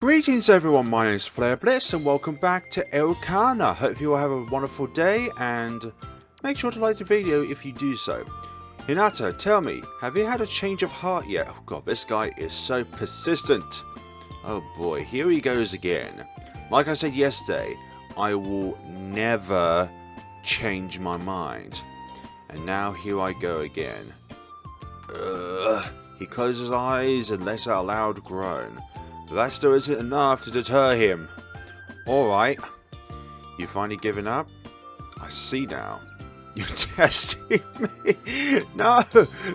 Greetings everyone, my name is FlareBlitzed and welcome back to Aokana. Hope you all have a wonderful day and make sure to like the video if you do so. Hinata, tell me, have you had a change of heart yet? Oh god, this guy is so persistent. Oh boy, here he goes again. Like I said yesterday, I will never change my mind. And now here I go again. He closes his eyes and lets out a loud groan. But that still isn't enough to deter him. Alright. You finally given up? I see now. You're testing me. No,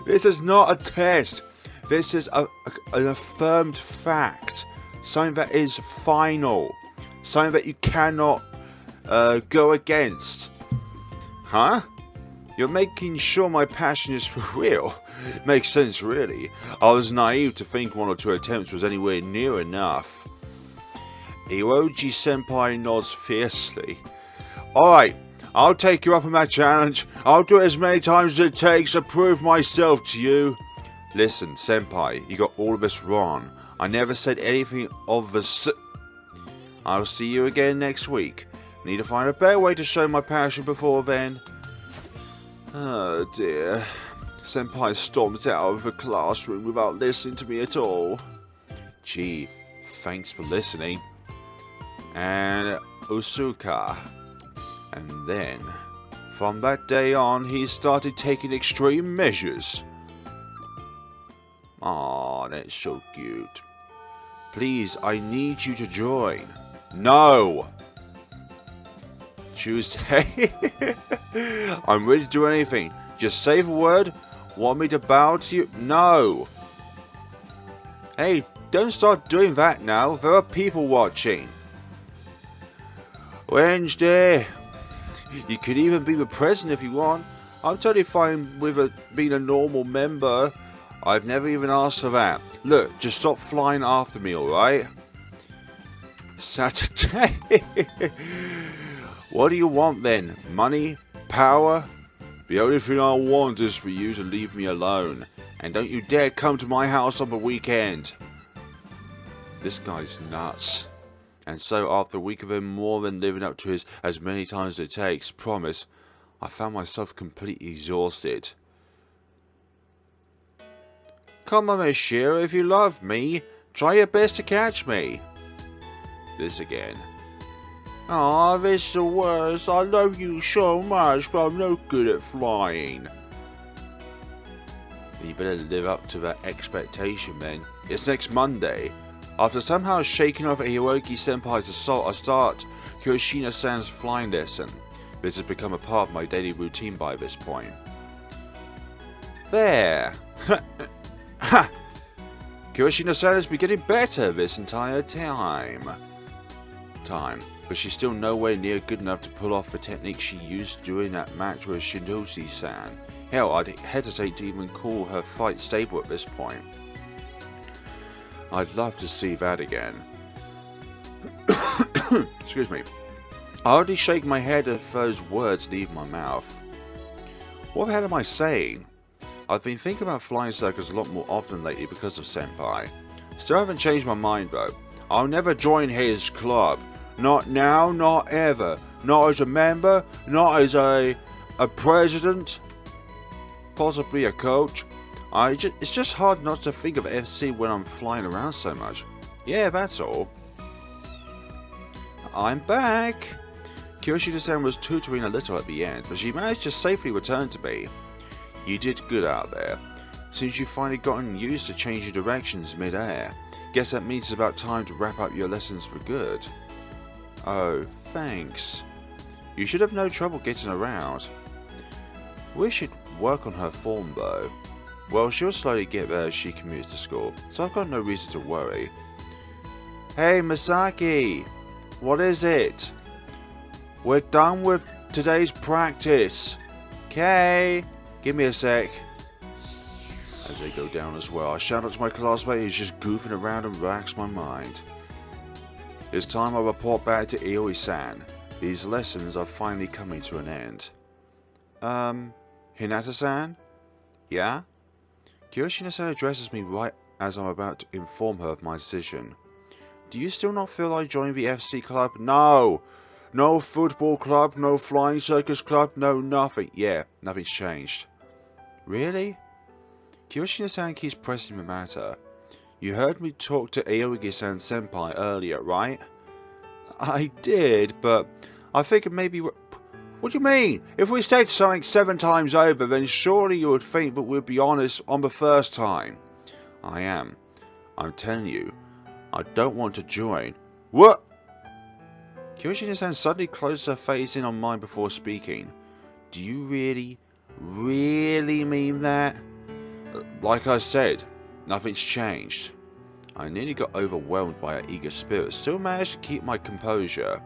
this is not a test. This is an affirmed fact. Something that is final. Something that you cannot go against. Huh? You're making sure my passion is for real. It makes sense, really. I was naive to think one or two attempts was anywhere near enough. Iroji-senpai nods fiercely. Alright, I'll take you up on that challenge. I'll do it as many times as it takes to prove myself to you. Listen, senpai, you got all of this wrong. I never said anything of the I'll see you again next week. Need to find a better way to show my passion before then. Oh dear. Senpai storms out of the classroom without listening to me at all. Gee, thanks for listening. And Usuka. And then, from that day on, he started taking extreme measures. Aw, that's so cute. Please, I need you to join. No! Tuesday. I'm ready to do anything. Just say the word. Want me to bow to you? No. Hey, don't start doing that now. There are people watching. Wednesday. You could even be the president if you want. I'm totally fine with being a normal member. I've never even asked for that. Look, just stop flying after me, alright? Saturday. What do you want then? Money? Power? The only thing I want is for you to leave me alone. And don't you dare come to my house on the weekend. This guy's nuts. And so after a week of him more than living up to his as many times as it takes promise, I found myself completely exhausted. Come on, Miss Shira, if you love me, try your best to catch me. This again. Aw, this is the worst. I love you so much, but I'm no good at flying. You better live up to that expectation then. It's next Monday. After somehow shaking off Hiroki-senpai's assault, I start Kyoshina-san's flying lesson. This has become a part of my daily routine by this point. There! Ha! Kyoshina-san has been getting better this entire time. But she's still nowhere near good enough to pull off the technique she used during that match with Shinoshi-san. Hell, I'd hesitate to even call her fight stable at this point. I'd love to see that again. Excuse me. I already shake my head as those words leave my mouth. What the hell am I saying? I've been thinking about Flying Circus a lot more often lately because of Senpai. Still haven't changed my mind though. I'll never join his club. Not now, not ever. Not as a member, not as a president, possibly a coach. It's just hard not to think of FC when I'm flying around so much. Yeah, that's all. I'm back. Kyoshina-san was tutoring a little at the end, but she managed to safely return to me. You did good out there. Seems you've finally gotten used to changing directions mid-air. Guess that means it's about time to wrap up your lessons for good. Oh, thanks. You should have no trouble getting around. We should work on her form though. Well, she'll slowly get there as she commutes to school, so I've got no reason to worry. Hey Masaki! What is it? We're done with today's practice. Okay, give me a sec. As they go down as well, I shout out to my classmate who's just goofing around and relax my mind. It's time I report back to Ioi-san. These lessons are finally coming to an end. Hinata-san? Yeah? Kyoshina-san addresses me right as I'm about to inform her of my decision. Do you still not feel like joining the FC club? No! No football club, no Flying Circus Club, no nothing. Yeah, nothing's changed. Really? Kiyoshina-san keeps pressing the matter. You heard me talk to Aogi-san senpai earlier, right? I did, but I think maybe... What do you mean? If we said something 7 times over, then surely you would think that we'd be honest on the first time. I am. I'm telling you, I don't want to join. What? Kiyoshina-san suddenly closes her face in on mine before speaking. Do you really mean that? Like I said, nothing's changed. I nearly got overwhelmed by her eager spirit, still managed to keep my composure.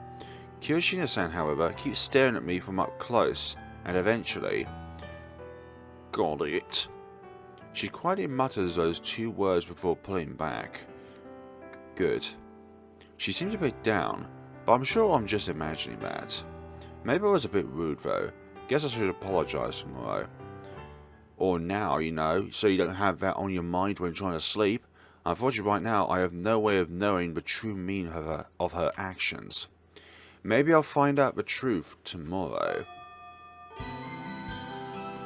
Kiyoshina-san, however, keeps staring at me from up close, and eventually... Got it. She quietly mutters those 2 words before pulling back. Good. She seems a bit down, but I'm sure I'm just imagining that. Maybe I was a bit rude though. Guess I should apologise tomorrow. Or now, you know, so you don't have that on your mind when trying to sleep. Unfortunately right now, I have no way of knowing the true meaning of her actions. Maybe I'll find out the truth tomorrow.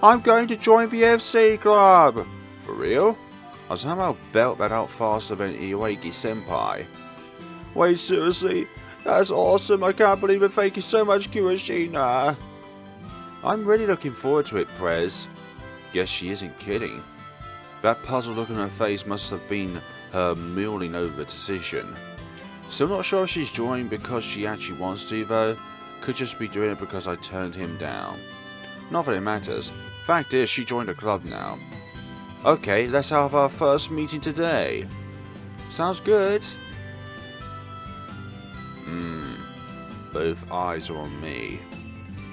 I'm going to join the FC club! For real? I somehow belt that out faster than Iwagi-senpai. Wait, seriously? That's awesome, I can't believe it, thank you so much, Kiyoshina. I'm really looking forward to it, Prez. Guess she isn't kidding. That puzzled look on her face must have been her mulling over the decision. Still not sure if she's joining because she actually wants to though. Could just be doing it because I turned him down. Not that it matters. Fact is, she joined a club now. Okay, let's have our first meeting today. Sounds good. Both eyes are on me.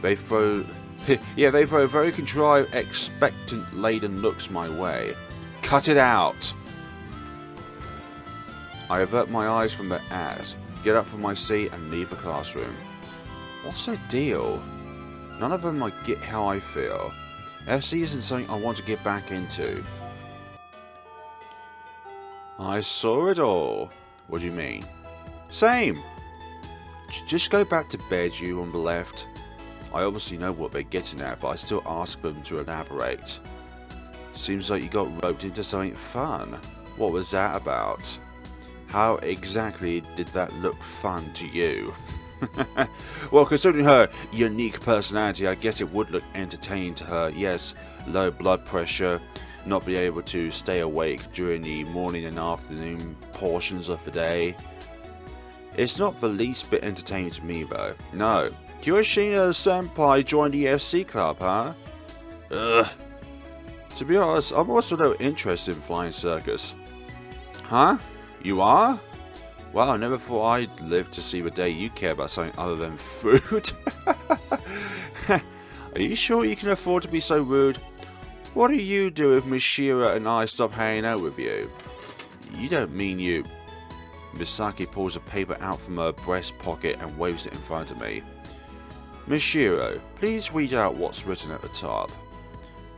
They throw... they throw very contrived, expectant-laden looks my way. Cut it out! I avert my eyes from their ass, get up from my seat and leave the classroom. What's their deal? None of them might get how I feel. FC isn't something I want to get back into. I saw it all. What do you mean? Same! Just go back to bed, you on the left. I obviously know what they're getting at, but I still ask them to elaborate. Seems like you got roped into something fun. What was that about? How exactly did that look fun to you? Well, considering her unique personality, I guess it would look entertaining to her. Yes, low blood pressure, not be able to stay awake during the morning and afternoon portions of the day. It's not the least bit entertaining to me though. No. Kiyoshina-senpai joined the FC club, huh? Ugh. To be honest, I'm also no interested in Flying Circus. Huh? You are? Well, I never thought I'd live to see the day you care about something other than food. Are you sure you can afford to be so rude? What do you do if Miss Shira and I stop hanging out with you? You don't mean you... Misaki pulls a paper out from her breast pocket and waves it in front of me. Miss Shiro, please read out what's written at the top.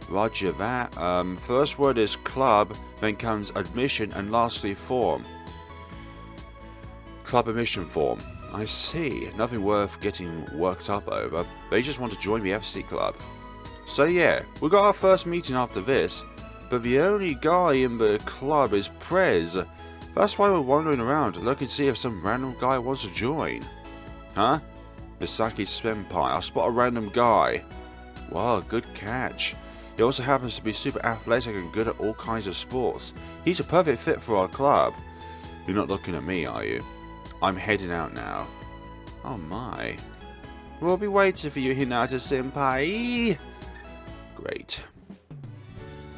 Roger that. First word is club, then comes admission, and lastly form. Club admission form. I see. Nothing worth getting worked up over. They just want to join the FC club. So yeah, we got our first meeting after this, but the only guy in the club is Prez. That's why we're wandering around, looking to see if some random guy wants to join. Huh? Misaki-senpai, I spot a random guy. Wow, good catch. He also happens to be super athletic and good at all kinds of sports. He's a perfect fit for our club. You're not looking at me, are you? I'm heading out now. Oh my. We'll be waiting for you, Hinata-senpai. Great.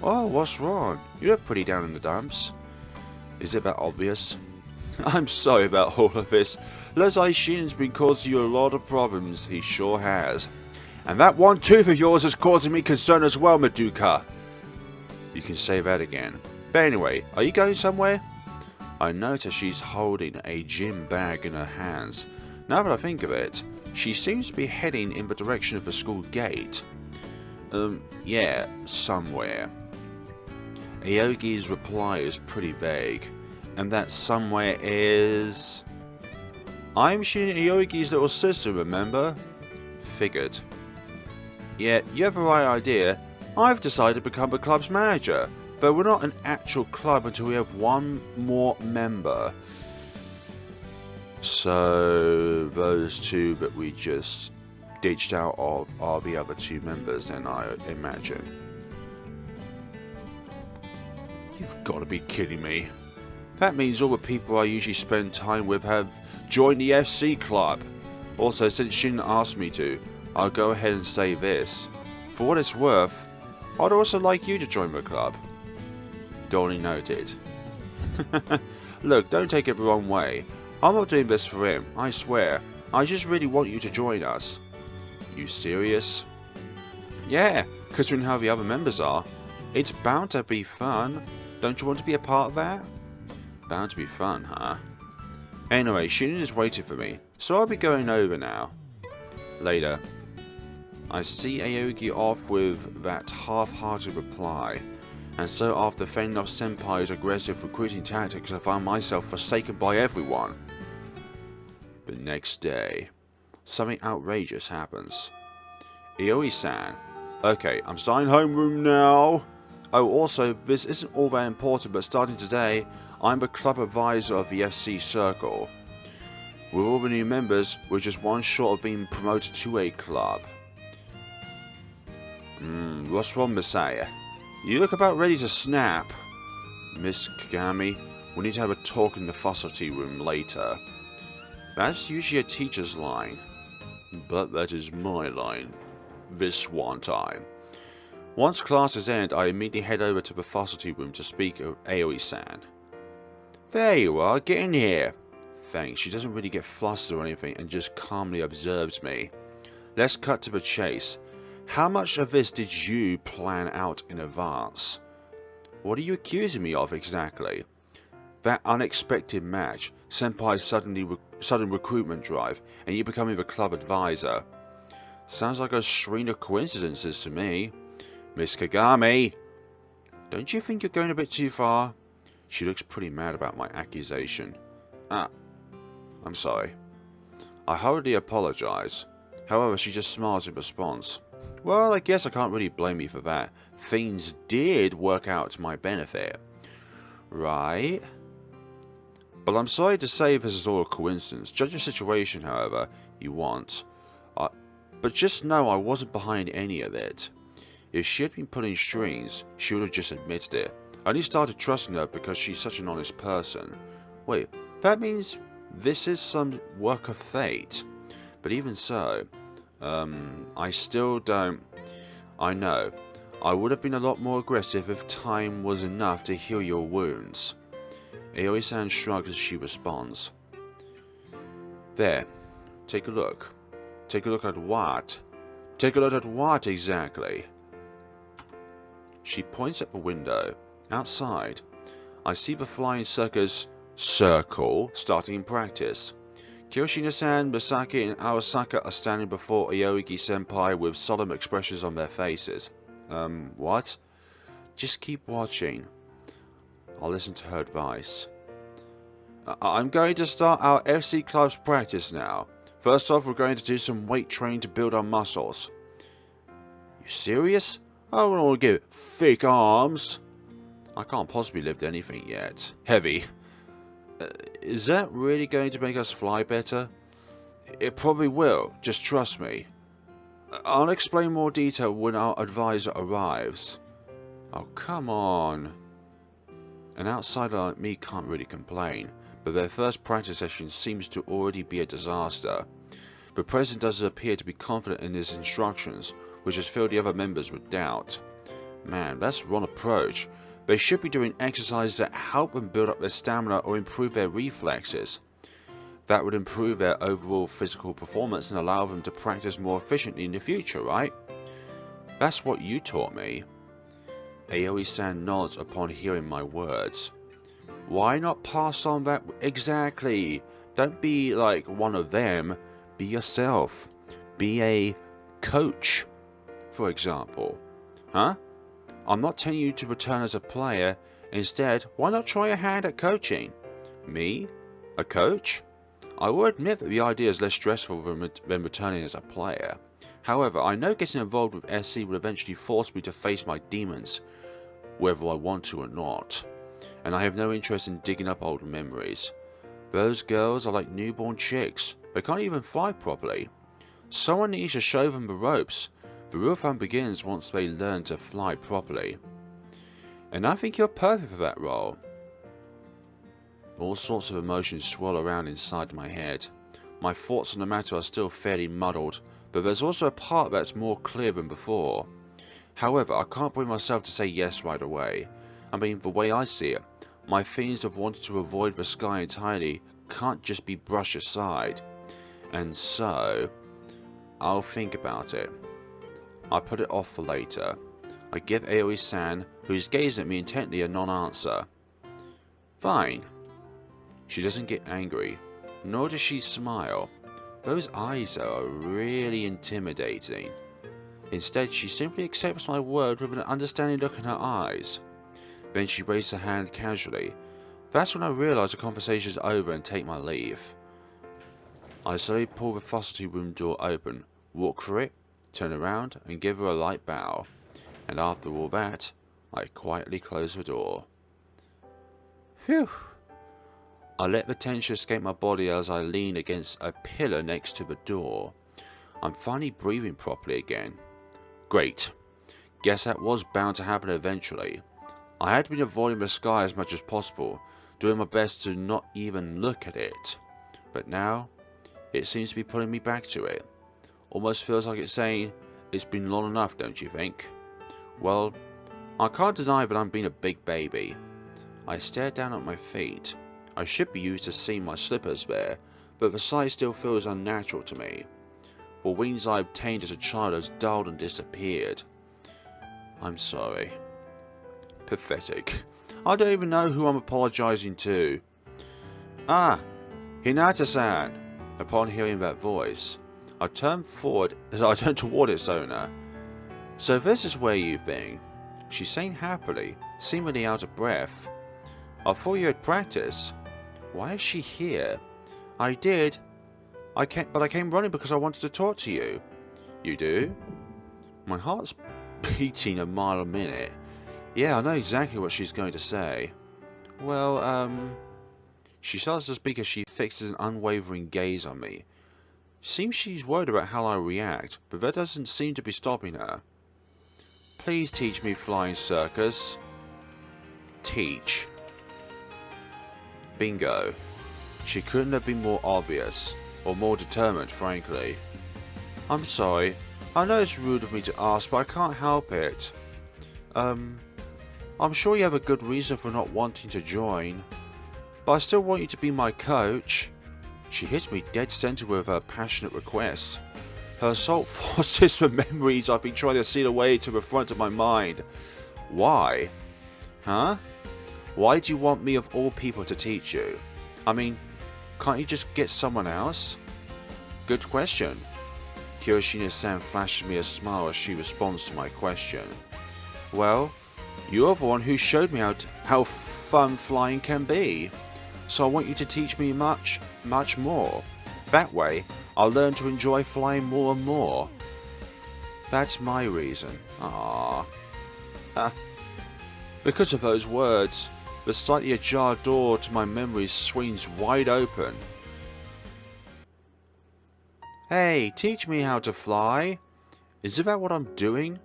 Oh, what's wrong? You look pretty down in the dumps. Is it that obvious? I'm sorry about all of this. Lezai Shin's been causing you a lot of problems. He sure has. And that one tooth of yours is causing me concern as well, Madoka. You can say that again. But anyway, are you going somewhere? I notice she's holding a gym bag in her hands. Now that I think of it, she seems to be heading in the direction of the school gate. Yeah, somewhere. Aogi's reply is pretty vague. And that somewhere is... I'm Shin Aoki's little sister, remember? Figured. Yeah, you have the right idea. I've decided to become the club's manager, but we're not an actual club until we have one more member. So, those two that we just ditched out of are the other two members, then I imagine. You've got to be kidding me. That means all the people I usually spend time with have joined the FC club. Also, since Shin asked me to, I'll go ahead and say this. For what it's worth, I'd also like you to join the club. Duly noted. Look, don't take it the wrong way. I'm not doing this for him, I swear. I just really want you to join us. You serious? Yeah, considering how the other members are. It's bound to be fun. Don't you want to be a part of that? Bound to be fun, huh? Anyway, Shin is waiting for me, so I'll be going over now. Later. I see Aoki off with that half-hearted reply, and so after fending off Senpai's aggressive recruiting tactics, I find myself forsaken by everyone. The next day, something outrageous happens. Ioi-san. Okay, I'm starting homeroom now. Oh, also, this isn't all that important, but starting today, I'm the club advisor of the FC Circle. With all the new members, we're just one short of being promoted to a club. What's wrong, Masaya? You look about ready to snap. Miss Kagami, we need to have a talk in the faculty room later. That's usually a teacher's line. But that is my line. This one time. Once classes end, I immediately head over to the faculty room to speak of Aoi-san. There you are, get in here. Thanks, she doesn't really get flustered or anything and just calmly observes me. Let's cut to the chase. How much of this did you plan out in advance? What are you accusing me of exactly? That unexpected match, Senpai's sudden recruitment drive, and you becoming the club advisor. Sounds like a string of coincidences to me. Miss Kagami! Don't you think you're going a bit too far? She looks pretty mad about my accusation. I'm sorry. I hurriedly apologize. However, she just smiles in response. Well, I guess I can't really blame you for that. Things did work out to my benefit. Right? But I'm sorry to say this is all a coincidence. Judge the situation, however, you want. But just know I wasn't behind any of it. If she had been pulling strings, she would have just admitted it. I only started trusting her because she's such an honest person. Wait, that means this is some work of fate. But even so, I still don't... I know. I would have been a lot more aggressive if time was enough to heal your wounds. Aoi-san shrugs as she responds. There. Take a look. Take a look at what? Take a look at what exactly? She points at the window. Outside, I see the Flying Circus Circle starting in practice. Kiyoshina-san, Misaki, and Arasaka are standing before Aoki-senpai with solemn expressions on their faces. What? Just keep watching. I'll listen to her advice. I'm going to start our FC Club's practice now. First off, we're going to do some weight training to build our muscles. You serious? I don't want to get thick arms. I can't possibly lift anything yet. Heavy. Is that really going to make us fly better? It probably will, just trust me. I'll explain more detail when our advisor arrives. Oh, come on. An outsider like me can't really complain, but their first practice session seems to already be a disaster. The president doesn't appear to be confident in his instructions, which has filled the other members with doubt. Man, that's the wrong approach. They should be doing exercises that help them build up their stamina or improve their reflexes. That would improve their overall physical performance and allow them to practice more efficiently in the future, right? That's what you taught me. Aoi-san nods upon hearing my words. Why not pass on that? Exactly. Don't be like one of them. Be yourself. Be a coach, for example. Huh? I'm not telling you to return as a player. Instead, why not try a hand at coaching? Me? A coach? I will admit that the idea is less stressful than returning as a player. However, I know getting involved with SC will eventually force me to face my demons, whether I want to or not. And I have no interest in digging up old memories. Those girls are like newborn chicks. They can't even fly properly. Someone needs to show them the ropes. The real fun begins once they learn to fly properly. And I think you're perfect for that role. All sorts of emotions swirl around inside my head. My thoughts on the matter are still fairly muddled, but there's also a part that's more clear than before. However, I can't bring myself to say yes right away. I mean, the way I see it, my feelings of wanting to avoid the sky entirely can't just be brushed aside. And so, I'll think about it. I put it off for later. I give Aoi-san, who's gazing at me intently, a non-answer. Fine. She doesn't get angry, nor does she smile. Those eyes are really intimidating. Instead, she simply accepts my word with an understanding look in her eyes. Then she raises her hand casually. That's when I realise the conversation is over and take my leave. I slowly pull the faculty room door open, walk through it, turn around and give her a light bow. And after all that, I quietly close the door. Phew. I let the tension escape my body as I lean against a pillar next to the door. I'm finally breathing properly again. Great. Guess that was bound to happen eventually. I had been avoiding the sky as much as possible, doing my best to not even look at it. But now, it seems to be pulling me back to it. Almost feels like it's saying, it's been long enough, don't you think? Well, I can't deny that I'm being a big baby. I stare down at my feet. I should be used to seeing my slippers there, but the sight still feels unnatural to me. The wings I obtained as a child has dulled and disappeared. I'm sorry. Pathetic. I don't even know who I'm apologizing to. Ah, Hinata-san. Upon hearing that voice, I turn toward its owner. So this is where you've been. She's saying happily, seemingly out of breath. I thought you had practice. Why is she here? I did. But I came running because I wanted to talk to you. You do? My heart's beating a mile a minute. Yeah, I know exactly what she's going to say. Well, She starts to speak as she fixes an unwavering gaze on me. Seems she's worried about how I react, but that doesn't seem to be stopping her. Please teach me Flying Circus. Teach. Bingo. She couldn't have been more obvious, or more determined, frankly. I'm sorry. I know it's rude of me to ask, but I can't help it. I'm sure you have a good reason for not wanting to join, but I still want you to be my coach. She hits me dead center with her passionate request. Her assault forces the memories I've been trying to seal away to the front of my mind. Why? Huh? Why do you want me of all people to teach you? I mean, can't you just get someone else? Good question. Kiyoshina-san flashes me a smile as she responds to my question. Well, you're the one who showed me how fun flying can be. So I want you to teach me much, much more. That way, I'll learn to enjoy flying more and more. That's my reason. Ah. Because of those words, the slightly ajar door to my memories swings wide open. Hey, teach me how to fly. Is that what I'm doing?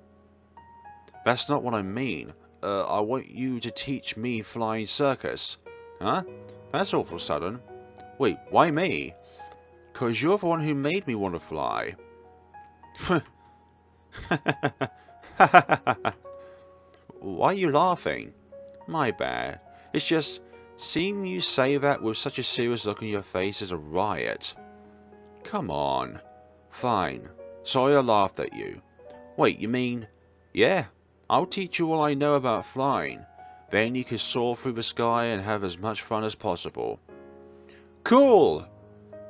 That's not what I mean. I want you to teach me Flying Circus. Huh? That's awful sudden. Wait, why me? 'Cause you're the one who made me want to fly. Why are you laughing? My bad. It's just, seeing you say that with such a serious look on your face is a riot. Come on. Fine. Sorry I laughed at you. Wait, you mean... Yeah, I'll teach you all I know about flying. Then you can soar through the sky and have as much fun as possible. Cool!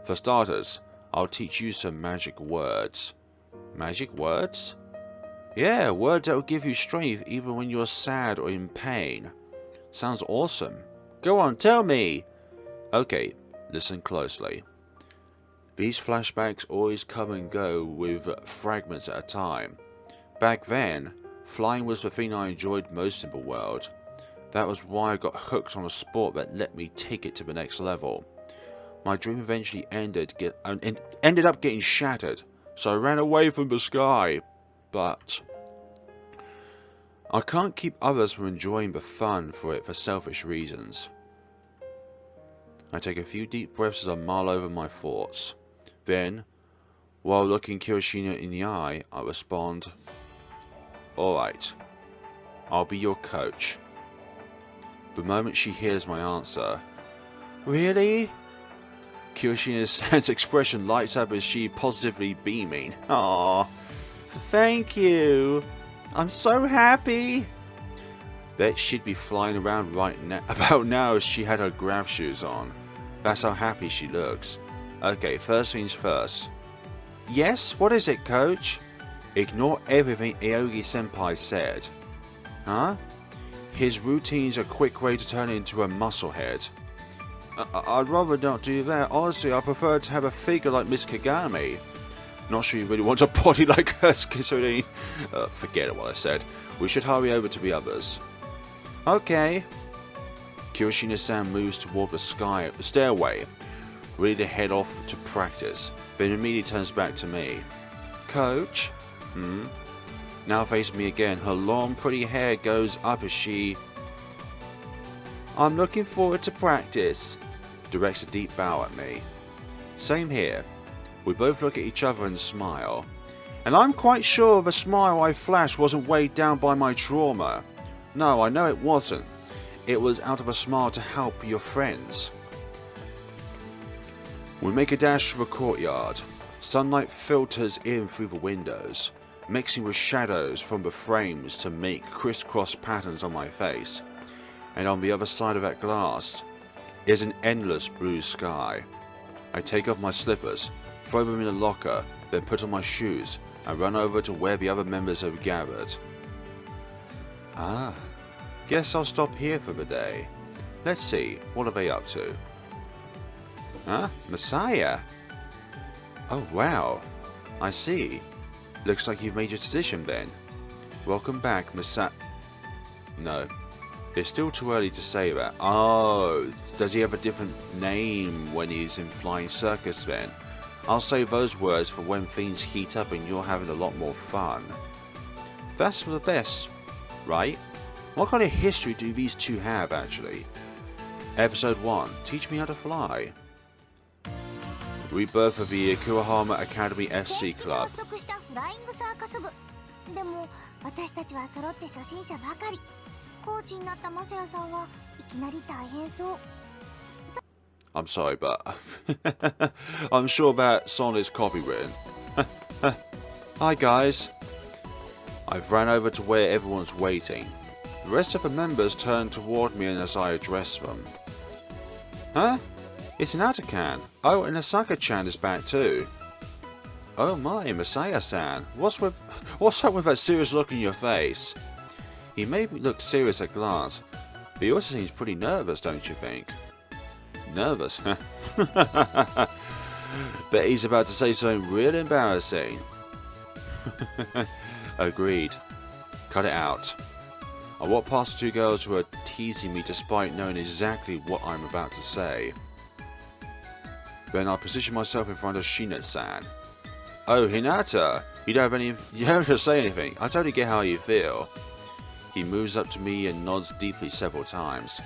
For starters, I'll teach you some magic words. Magic words? Yeah, words that will give you strength even when you're sad or in pain. Sounds awesome. Go on, tell me! Okay, listen closely. These flashbacks always come and go with fragments at a time. Back then, flying was the thing I enjoyed most in the world. That was why I got hooked on a sport that let me take it to the next level. My dream eventually ended up getting shattered, so I ran away from the sky. But I can't keep others from enjoying the fun for it for selfish reasons. I take a few deep breaths as I mull over my thoughts. Then, while looking Kiyoshina in the eye, I respond, "Alright, I'll be your coach." The moment she hears my answer, "Really?" Kiyoshina's expression lights up as she positively beaming. "Aww, thank you. I'm so happy." Bet she'd be flying around about now if she had her grav shoes on. That's how happy she looks. Okay, first things first. Yes, what is it, coach? Ignore everything Aogi-senpai said. Huh? His routine's a quick way to turn into a musclehead. I'd rather not do that. Honestly, I prefer to have a figure like Miss Kagami. Not sure you really want a body like hers, considering... forget what I said. We should hurry over to the others. Okay. Kiyoshina-san moves toward the stairway, ready to head off to practice, then immediately turns back to me. Coach? Now facing me again, her long, pretty hair goes up as she... I'm looking forward to practice. Directs a deep bow at me. Same here. We both look at each other and smile. And I'm quite sure the smile I flashed wasn't weighed down by my trauma. No, I know it wasn't. It was out of a smile to help your friends. We make a dash to the courtyard. Sunlight filters in through the windows, mixing with shadows from the frames to make crisscross patterns on my face. And on the other side of that glass is an endless blue sky. I take off my slippers, throw them in a locker, then put on my shoes and run over to where the other members have gathered. Ah, guess I'll stop here for the day. Let's see, what are they up to? Huh? Masaya? Oh wow, I see. Looks like you've made your decision then. Welcome back, Masaya. No. It's still too early to say that. Oh, does he have a different name when he's in Flying Circus then? I'll save those words for when things heat up and you're having a lot more fun. That's for the best, right? What kind of history do these two have actually? Episode 1, Teach Me How to Fly. Rebirth of the Kuwahama Academy FC Club. I'm sorry, but I'm sure that song is copywritten. Hi guys. I've ran over to where everyone's waiting. The rest of the members turn toward me as I address them. Huh? It's an Aokana. Oh, and Asaka-chan is back too. Oh my, Masaya-san. What's up with that serious look in your face? He made me look serious at glance, but he also seems pretty nervous, don't you think? Nervous? Bet he's about to say something real embarrassing. Agreed. Cut it out. I walk past the two girls who are teasing me despite knowing exactly what I'm about to say. Then I position myself in front of Shina-san. Oh, Hinata! You don't have to say anything. I totally get how you feel. He moves up to me and nods deeply several times.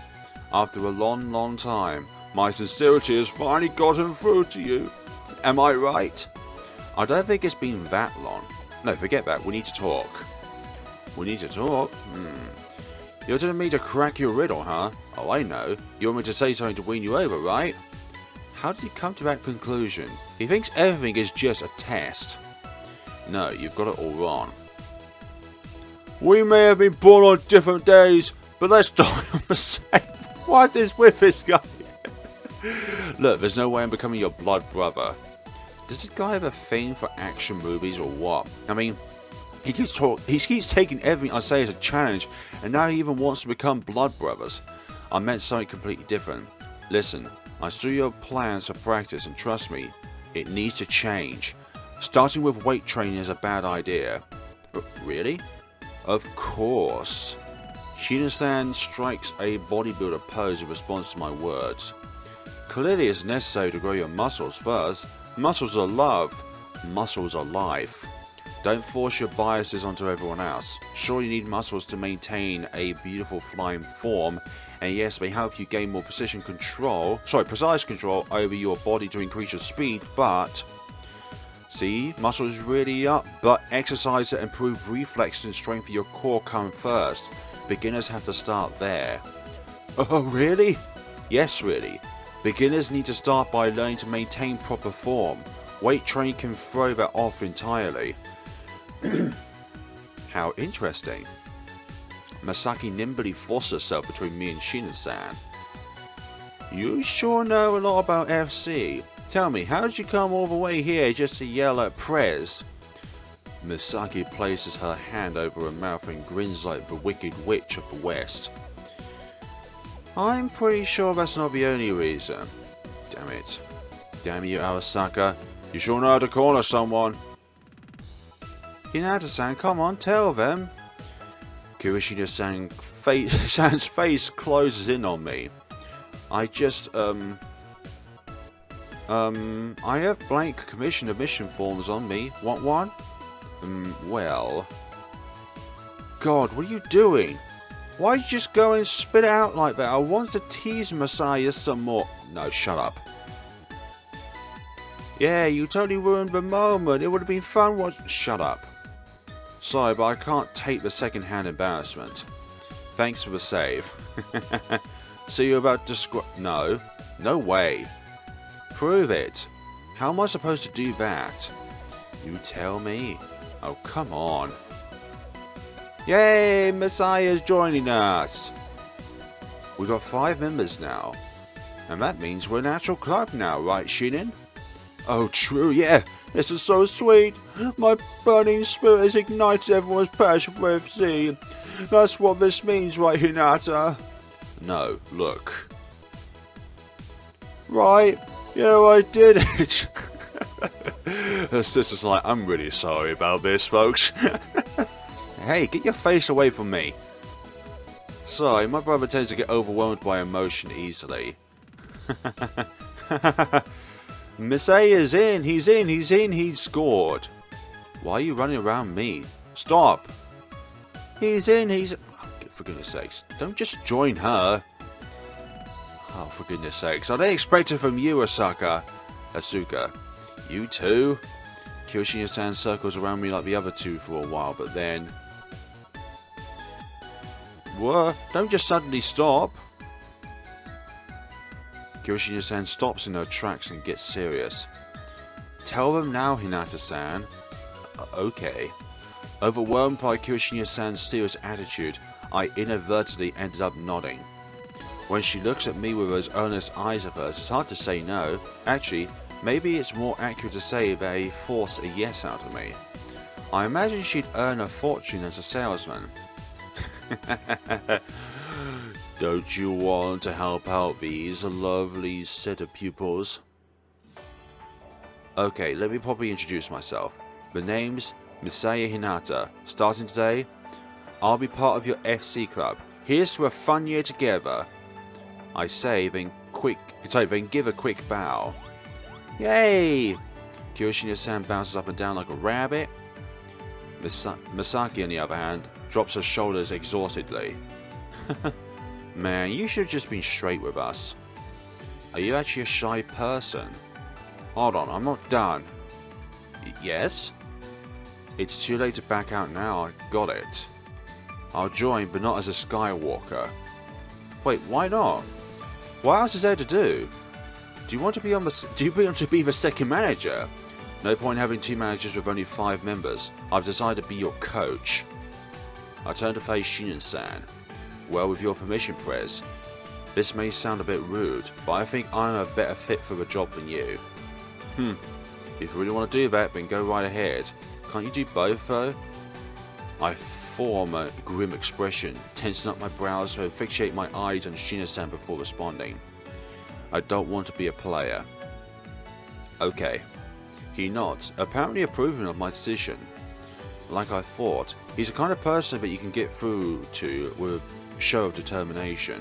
After a long time, my sincerity has finally gotten through to you. Am I right? I don't think it's been that long. No, forget that. We need to talk. We need to talk? You're telling me to crack your riddle, huh? Oh, I know. You want me to say something to win you over, right? How did he come to that conclusion? He thinks everything is just a test. No, you've got it all wrong. We may have been born on different days, but let's die on the same. What is with this guy? Look, there's no way I'm becoming your blood brother. Does this guy have a thing for action movies or what? I mean, he keeps taking everything I say as a challenge, and now he even wants to become blood brothers. I meant something completely different. Listen, I saw your plans for practice and trust me, it needs to change. Starting with weight training is a bad idea. Really? Of course. Shina-san strikes a bodybuilder pose in response to my words. Clearly it's necessary to grow your muscles first. Muscles are love. Muscles are life. Don't force your biases onto everyone else. Sure, you need muscles to maintain a beautiful flying form, and yes, they help you gain more precise control over your body to increase your speed, but see, muscles really up, but exercise that improve reflexes and strengthen your core come first. Beginners have to start there. Oh, really? Yes, really. Beginners need to start by learning to maintain proper form. Weight training can throw that off entirely. How interesting. Masaki nimbly forced herself between me and Shina-san. You sure know a lot about FC. Tell me, how did you come all the way here just to yell at Prez? Misaki places her hand over her mouth and grins like the Wicked Witch of the West. I'm pretty sure that's not the only reason. Damn it. Damn you, Arasaka. You sure know how to corner someone. Hinata-san, come on, tell them. Kirishida-san's face closes in on me. I have blank commission admission forms on me. Want one? Well... God, what are you doing? Why'd you just go and spit it out like that? I wanted to tease Masaya some more. No, shut up. Yeah, you totally ruined the moment. It would have been fun Shut up. Sorry, but I can't take the second-hand embarrassment. Thanks for the save. So you're about to No. No way. Prove it. How am I supposed to do that? You tell me. Oh, come on. Yay! Masaya's joining us! We've got 5 members now. And that means we're an actual club now, right, Shinin? Oh, true, yeah. This is so sweet. My burning spirit has ignited everyone's passion for FC. That's what this means, right, Hinata? No, look. Right. Yeah, I did it. Her sister's like, I'm really sorry about this, folks. Hey, get your face away from me. Sorry, my brother tends to get overwhelmed by emotion easily. Masaya's in, he's scored. Why are you running around me? Stop. He's in, oh, for goodness sakes, don't just join her. Oh, for goodness sakes, I didn't expect it from you, Asuka. You too? Kyoshino-san circles around me like the other two for a while, but then... What? Don't just suddenly stop. Kyoshino-san stops in her tracks and gets serious. Tell them now, Hinata-san. Okay. Overwhelmed by Kyoshino-san's serious attitude, I inadvertently ended up nodding. When she looks at me with those earnest eyes of hers, it's hard to say no. Actually, maybe it's more accurate to say they forced a yes out of me. I imagine she'd earn a fortune as a salesman. Don't you want to help out these lovely set of pupils? Okay, let me properly introduce myself. The name's Masaya Hinata. Starting today, I'll be part of your FC club. Here's to a fun year together. I say, then give a quick bow. Yay! Kyoshino-san bounces up and down like a rabbit. Masaki, on the other hand, drops her shoulders exhaustedly. Man, you should have just been straight with us. Are you actually a shy person? Hold on, I'm not done. Yes? It's too late to back out now, I got it. I'll join, but not as a Skywalker. Wait, why not? What else is there to do? Do you want to be the second manager? No point having 2 managers with only 5 members. I've decided to be your coach. I turn to face Shinin-san. Well, with your permission, Prez. This may sound a bit rude, but I think I'm a better fit for the job than you. If you really want to do that, then go right ahead. Can't you do both, though? I form a grim expression, tensing up my brows to fixate my eyes on Shina-san before responding. I don't want to be a player. Okay. He nods, apparently approving of my decision. Like I thought, he's the kind of person that you can get through to with a show of determination.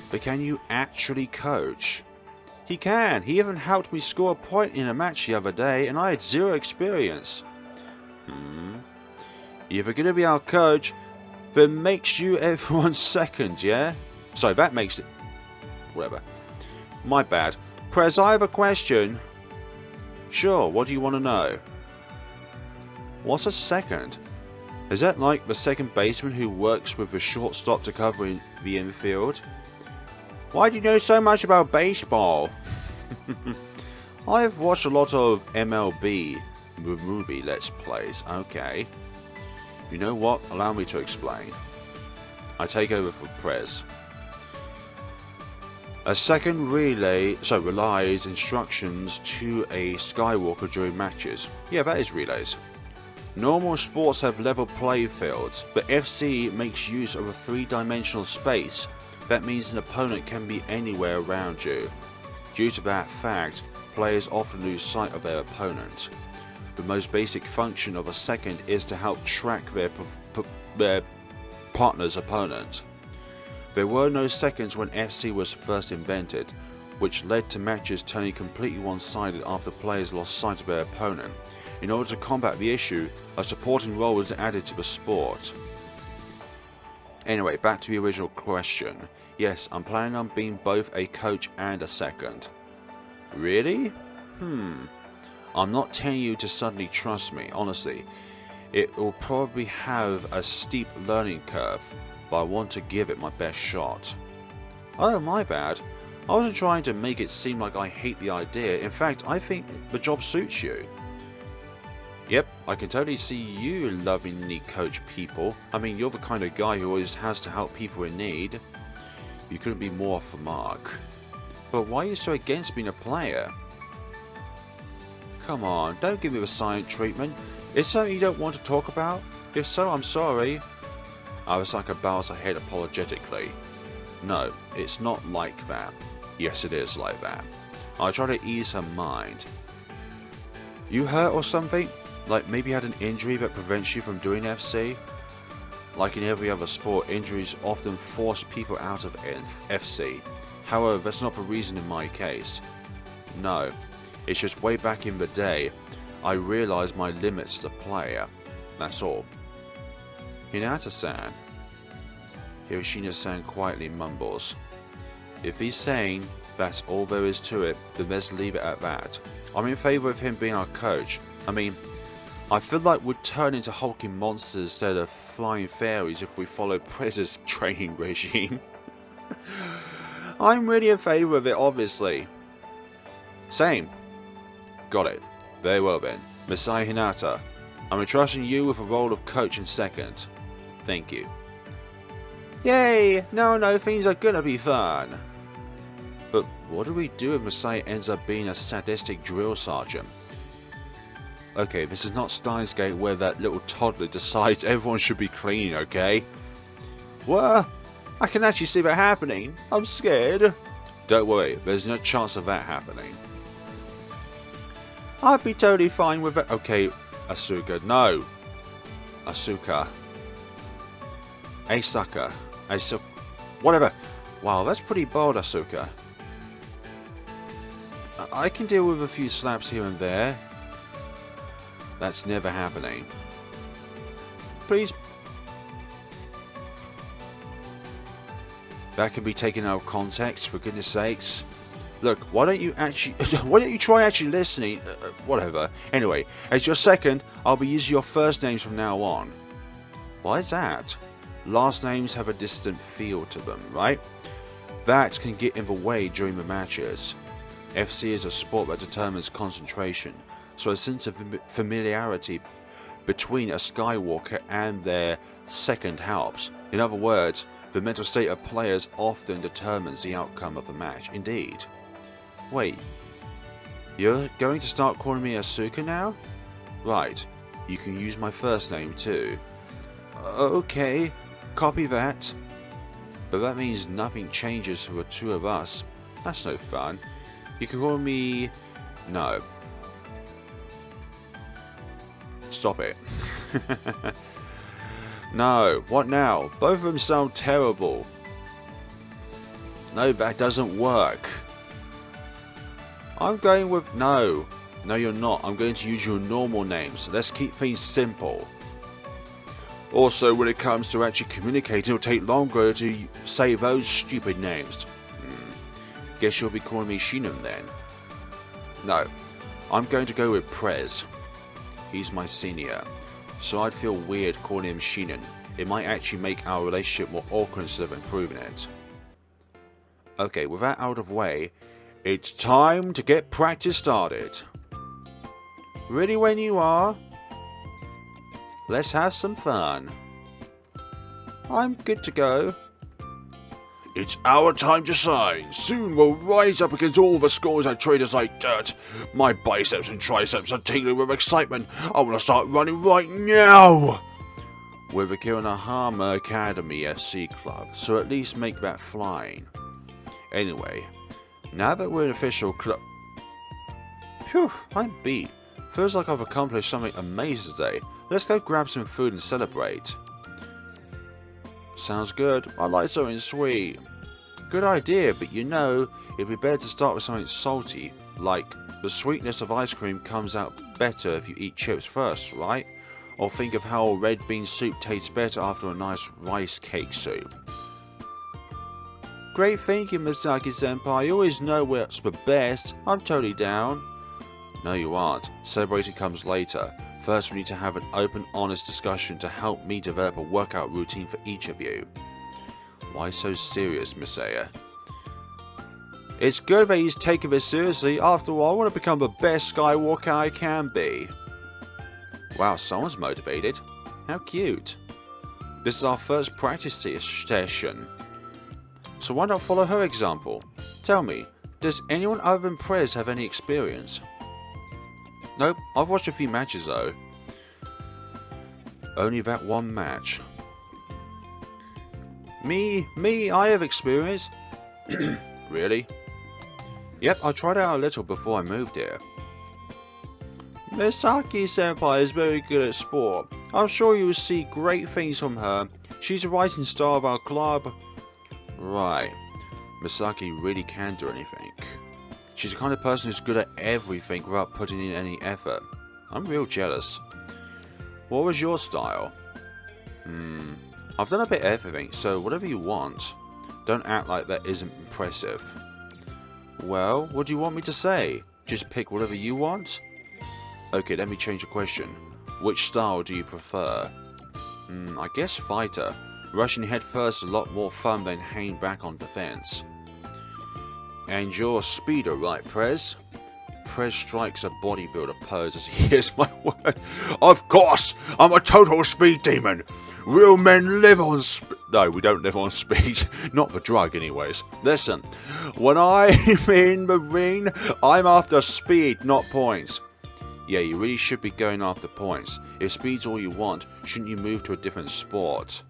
But can you actually coach? He can. He even helped me score a point in a match the other day, and I had zero experience. If you're going to be our coach, then makes you everyone's second, yeah? Sorry, that makes it... Whatever. My bad. Prez, I have a question. Sure, what do you want to know? What's a second? Is that like the second baseman who works with the shortstop to cover in the infield? Why do you know so much about baseball? I've watched a lot of MLB movie Let's Plays. Okay. You know what? Allow me to explain. I take over for Prez. A second relays instructions to a Skywalker during matches. Yeah, that is relays. Normal sports have level play fields, but FC makes use of a three-dimensional space. That means an opponent can be anywhere around you. Due to that fact, players often lose sight of their opponent. The most basic function of a second is to help track their partner's opponent. There were no seconds when FC was first invented, which led to matches turning completely one-sided after players lost sight of their opponent. In order to combat the issue, a supporting role was added to the sport. Anyway, back to the original question. Yes, I'm planning on being both a coach and a second. Really? I'm not telling you to suddenly trust me, honestly. It will probably have a steep learning curve, but I want to give it my best shot. Oh, my bad. I wasn't trying to make it seem like I hate the idea. In fact, I think the job suits you. Yep, I can totally see you lovingly coach people. I mean, you're the kind of guy who always has to help people in need. You couldn't be more off the mark. But why are you so against being a player? Come on, don't give me the silent treatment. Is something you don't want to talk about? If so, I'm sorry. Arasaka bows her head apologetically. No, it's not like that. Yes, it is like that. I try to ease her mind. You hurt or something? Like maybe you had an injury that prevents you from doing FC? Like in every other sport, injuries often force people out of FC. However, that's not the reason in my case. No, it's just way back in the day, I realized my limits as a player. That's all. Hinata-san. Hiroshina-san quietly mumbles. If he's saying that's all there is to it, then let's leave it at that. I'm in favor of him being our coach. I mean, I feel like we'd turn into hulking monsters instead of flying fairies if we followed Prez's training regime. I'm really in favor of it, obviously. Same. Got it. Very well then. Masaya Hinata, I'm entrusting you with the role of coach in second. Thank you. Yay! No, things are gonna be fun. But what do we do if Masaya ends up being a sadistic drill sergeant? Okay, this is not Steins Gate where that little toddler decides everyone should be clean, okay? What? I can actually see that happening. I'm scared. Don't worry, there's no chance of that happening. I'd be totally fine with it. Okay, Asuka, no. Asuka. Asaka. Whatever. Wow, that's pretty bold, Asuka. I can deal with a few slaps here and there. That's never happening. Please. That can be taken out of context, for goodness sakes. Look, why don't you try actually listening? Whatever. Anyway, as your second, I'll be using your first names from now on. Why is that? Last names have a distant feel to them, right? That can get in the way during the matches. FC is a sport that determines concentration, so a sense of familiarity between a Skywalker and their second helps. In other words, the mental state of players often determines the outcome of the match. Indeed. Wait, you're going to start calling me Asuka now? Right, you can use my first name too. Okay, copy that. But that means nothing changes for the two of us. That's no fun. You can call me... No. Stop it. No, what now? Both of them sound terrible. No, that doesn't work. I'm going with... No. No, you're not. I'm going to use your normal names. Let's keep things simple. Also, when it comes to actually communicating, it'll take longer to say those stupid names. Guess you'll be calling me Shinon then. No, I'm going to go with Prez. He's my senior, so I'd feel weird calling him Shinon. It might actually make our relationship more awkward instead of improving it. Okay, with that out of the way, it's time to get practice started. Ready when you are? Let's have some fun. I'm good to go. It's our time to shine. Soon we'll rise up against all the scores that treat us like dirt. My biceps and triceps are tingling with excitement. I want to start running right now. We're the Kirinohama Academy FC Club, so at least make that flying. Anyway, now that we're an official club... Phew, I'm beat. Feels like I've accomplished something amazing today. Let's go grab some food and celebrate. Sounds good. I'd like something sweet. Good idea, but you know, it'd be better to start with something salty. Like, the sweetness of ice cream comes out better if you eat chips first, right? Or think of how red bean soup tastes better after a nice rice cake soup. Great thinking, Misaki-senpai. You always know what's the best. I'm totally down. No, you aren't. Celebrating comes later. First, we need to have an open, honest discussion to help me develop a workout routine for each of you. Why so serious, Masaya? It's good that he's taking this seriously. After all, I want to become the best Skywalker I can be. Wow, someone's motivated. How cute. This is our first practice session. So why not follow her example? Tell me, does anyone other than Prez have any experience? Nope, I've watched a few matches though. Only that one match. Me, I have experience. Really? Yep, I tried out a little before I moved here. Misaki-senpai is very good at sport. I'm sure you will see great things from her. She's a rising star of our club. Right. Misaki really can do anything. She's the kind of person who's good at everything without putting in any effort. I'm real jealous. What was your style? I've done a bit of everything, so whatever you want. Don't act like that isn't impressive. Well, what do you want me to say? Just pick whatever you want? Okay, let me change the question. Which style do you prefer? I guess fighter. Rushing head first is a lot more fun than hanging back on defense. And you're a speeder, right, Prez? Prez strikes a bodybuilder pose as he hears my word. Of course! I'm a total speed demon! Real men live on speed. No, we don't live on speed. Not the drug, anyways. Listen, when I'm in the ring, I'm after speed, not points. Yeah, you really should be going after points. If speed's all you want, shouldn't you move to a different sport?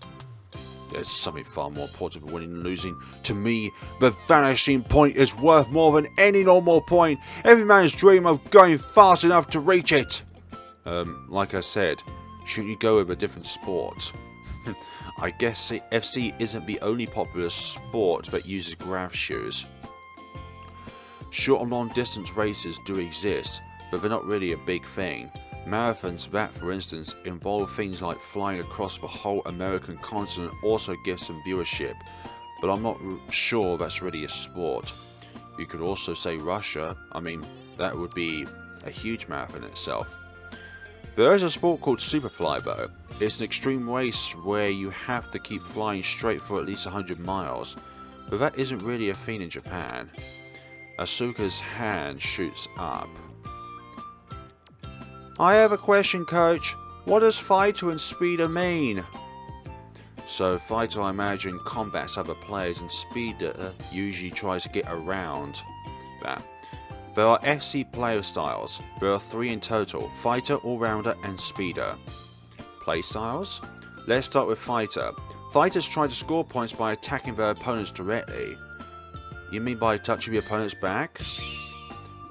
There's something far more important than winning and losing. To me, the vanishing point is worth more than any normal point. Every man's dream of going fast enough to reach it. Like I said, shouldn't you go with a different sport? I guess FC isn't the only popular sport that uses grav shoes. Short and long distance races do exist, but they're not really a big thing. Marathons that, for instance, involve things like flying across the whole American continent also give some viewership, but I'm not sure that's really a sport. You could also say Russia. I mean, that would be a huge marathon in itself. There is a sport called Superfly though. It's an extreme race where you have to keep flying straight for at least 100 miles, but that isn't really a thing in Japan. Asuka's hand shoots up. I have a question, coach. What does fighter and speeder mean? So fighter, I imagine, combats other players, and speeder usually tries to get around that. There are FC player styles. There are 3 in total: fighter, all-rounder, and speeder. Play styles? Let's start with fighter. Fighters try to score points by attacking their opponents directly. You mean by touching your opponent's back?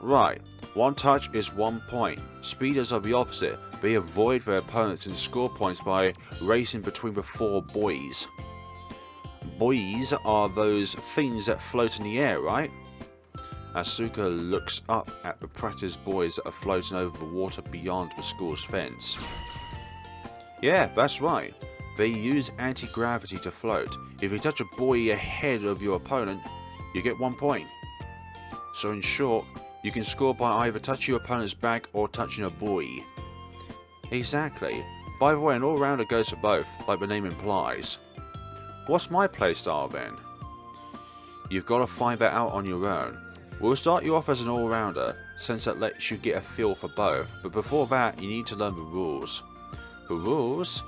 Right. One touch is 1 point. Speeders are the opposite. They avoid their opponents and score points by racing between the 4 buoys. Buoys are those things that float in the air, right? Asuka looks up at the practice buoys that are floating over the water beyond the school's fence. Yeah, that's right. They use anti-gravity to float. If you touch a buoy ahead of your opponent, you get 1 point. So in short, you can score by either touching your opponent's back or touching a buoy. Exactly. By the way, an all-rounder goes for both, like the name implies. What's my playstyle then? You've got to find that out on your own. We'll start you off as an all-rounder, since that lets you get a feel for both, but before that you need to learn the rules. The rules?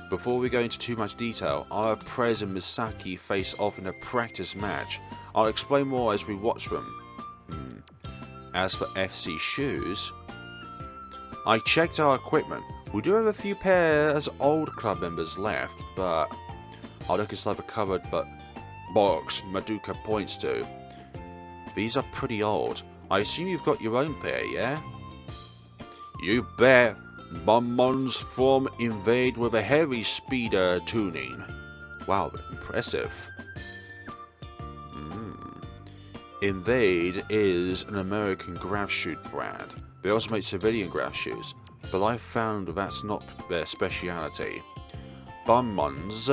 Before we go into too much detail, I'll have Prez and Misaki face off in a practice match. I'll explain more as we watch them. As for FC Shoes, I checked our equipment. We do have a few pairs old club members left, but I look it's like a cupboard, but box Madoka points to. These are pretty old. I assume you've got your own pair, yeah? You bet. Bonbons form Invade with a heavy speeder tuning. Wow, impressive. Invade is an American graph shoe brand. They also make civilian graph shoes, but I've found that's not their speciality. Bonbons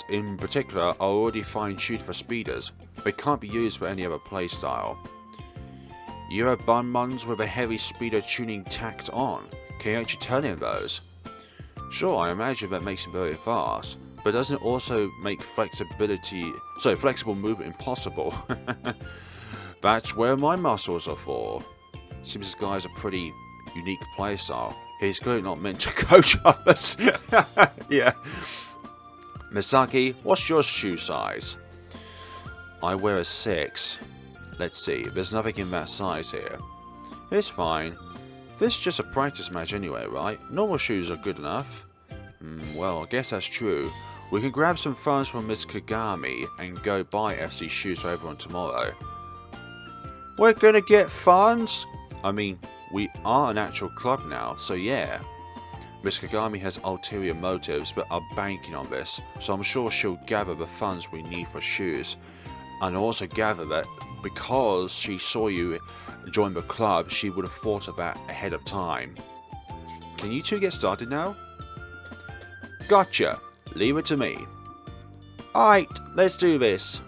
in particular are already fine-tuned for speeders. They can't be used for any other playstyle. You have bonbons with a heavy speeder tuning tacked on. Can you actually turn in those? Sure, I imagine that makes them very fast, but doesn't it also make flexible movement impossible? That's where my muscles are for. Seems this guy's a pretty unique playstyle. He's clearly not meant to coach others. Yeah. Misaki, what's your shoe size? I wear a 6. Let's see, there's nothing in that size here. It's fine. This is just a practice match anyway, right? Normal shoes are good enough. Well, I guess that's true. We can grab some funds from Miss Kagami and go buy FC Shoes for everyone tomorrow. We're gonna get funds? I mean, we are an actual club now, so yeah. Miss Kagami has ulterior motives, but are banking on this, so I'm sure she'll gather the funds we need for shoes. And also gather that because she saw you join the club, she would have thought of that ahead of time. Can you two get started now? Gotcha. Leave it to me. Alright, let's do this.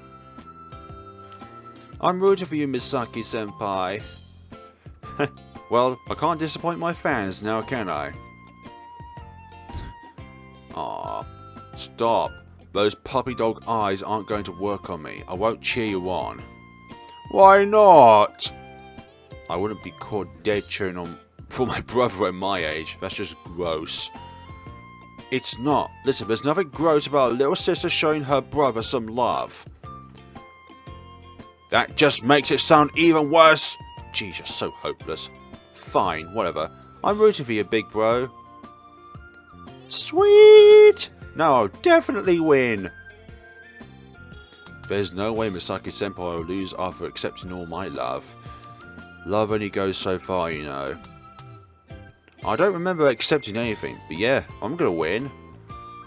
I'm rooting for you, Misaki-senpai. Well, I can't disappoint my fans now, can I? Aw, stop. Those puppy dog eyes aren't going to work on me. I won't cheer you on. Why not? I wouldn't be caught dead cheering on for my brother at my age. That's just gross. It's not. Listen, there's nothing gross about a little sister showing her brother some love. That just makes it sound even worse. Geez, you're so hopeless. Fine, whatever. I'm rooting for you, big bro. Sweet! Now I'll definitely win. There's no way Misaki-senpai will lose after accepting all my love. Love only goes so far, you know. I don't remember accepting anything, but yeah, I'm gonna win.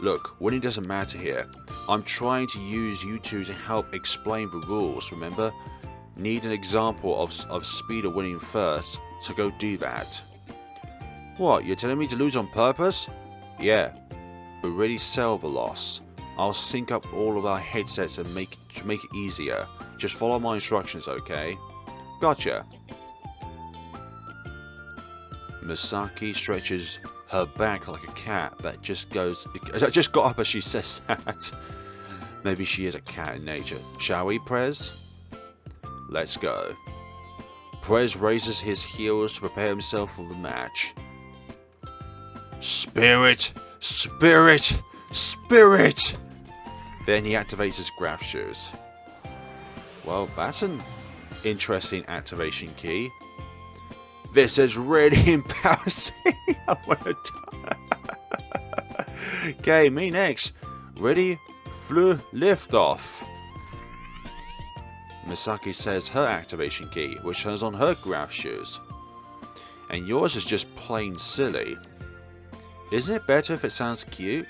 Look, winning doesn't matter here. I'm trying to use you two to help explain the rules, remember? Need an example of Speeder winning first, so go do that. What, you're telling me to lose on purpose? Yeah, but really sell the loss. I'll sync up all of our headsets and make it easier. Just follow my instructions, okay? Gotcha. Misaki stretches her back like a cat that just got up as she says that. Maybe she is a cat in nature. Shall we, Prez? Let's go. Prez raises his heels to prepare himself for the match. Spirit! Spirit! Spirit! Then he activates his graph shoes. Well, that's an interesting activation key. This is really embarrassing. I want to die. Okay, me next. Ready? Lift off. Misaki says her activation key, which turns on her grav shoes. And yours is just plain silly. Isn't it better if it sounds cute?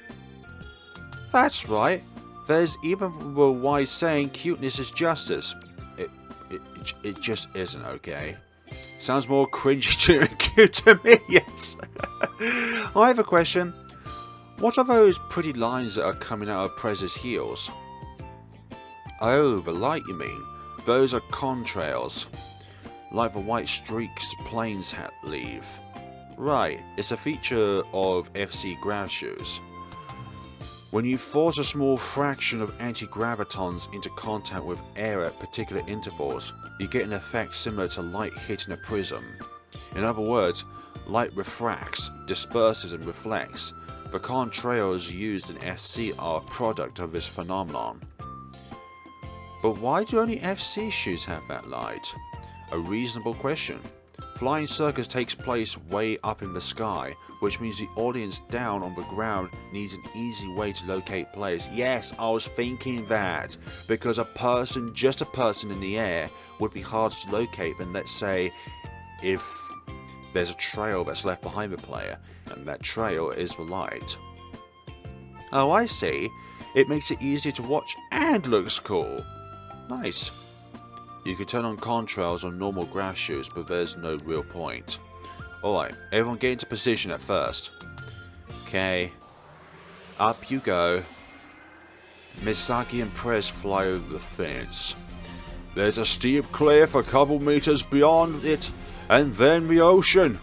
That's right. There's even a wise saying cuteness is justice. It just isn't, okay? Sounds more cringy than cute to me, yes. I have a question. What are those pretty lines that are coming out of Prez's heels? Oh, the light you mean. Those are contrails. Like the white streaks planes leave. Right, it's a feature of FC grav shoes. When you force a small fraction of anti-gravitons into contact with air at particular intervals, you get an effect similar to light hitting a prism. In other words, light refracts, disperses and reflects. The contrails used in FC are a product of this phenomenon. But why do only FC shoes have that light? A reasonable question. Flying Circus takes place way up in the sky, which means the audience down on the ground needs an easy way to locate players. Yes, I was thinking that, because just a person in the air would be harder to locate than, let's say, if there's a trail that's left behind the player, and that trail is the light. Oh, I see. It makes it easier to watch and looks cool. Nice. You can turn on contrails on normal grav shoes, but there's no real point. Alright, everyone get into position at first. Okay. Up you go. Misaki and Prez fly over the fence. There's a steep cliff a couple meters beyond it, and then the ocean.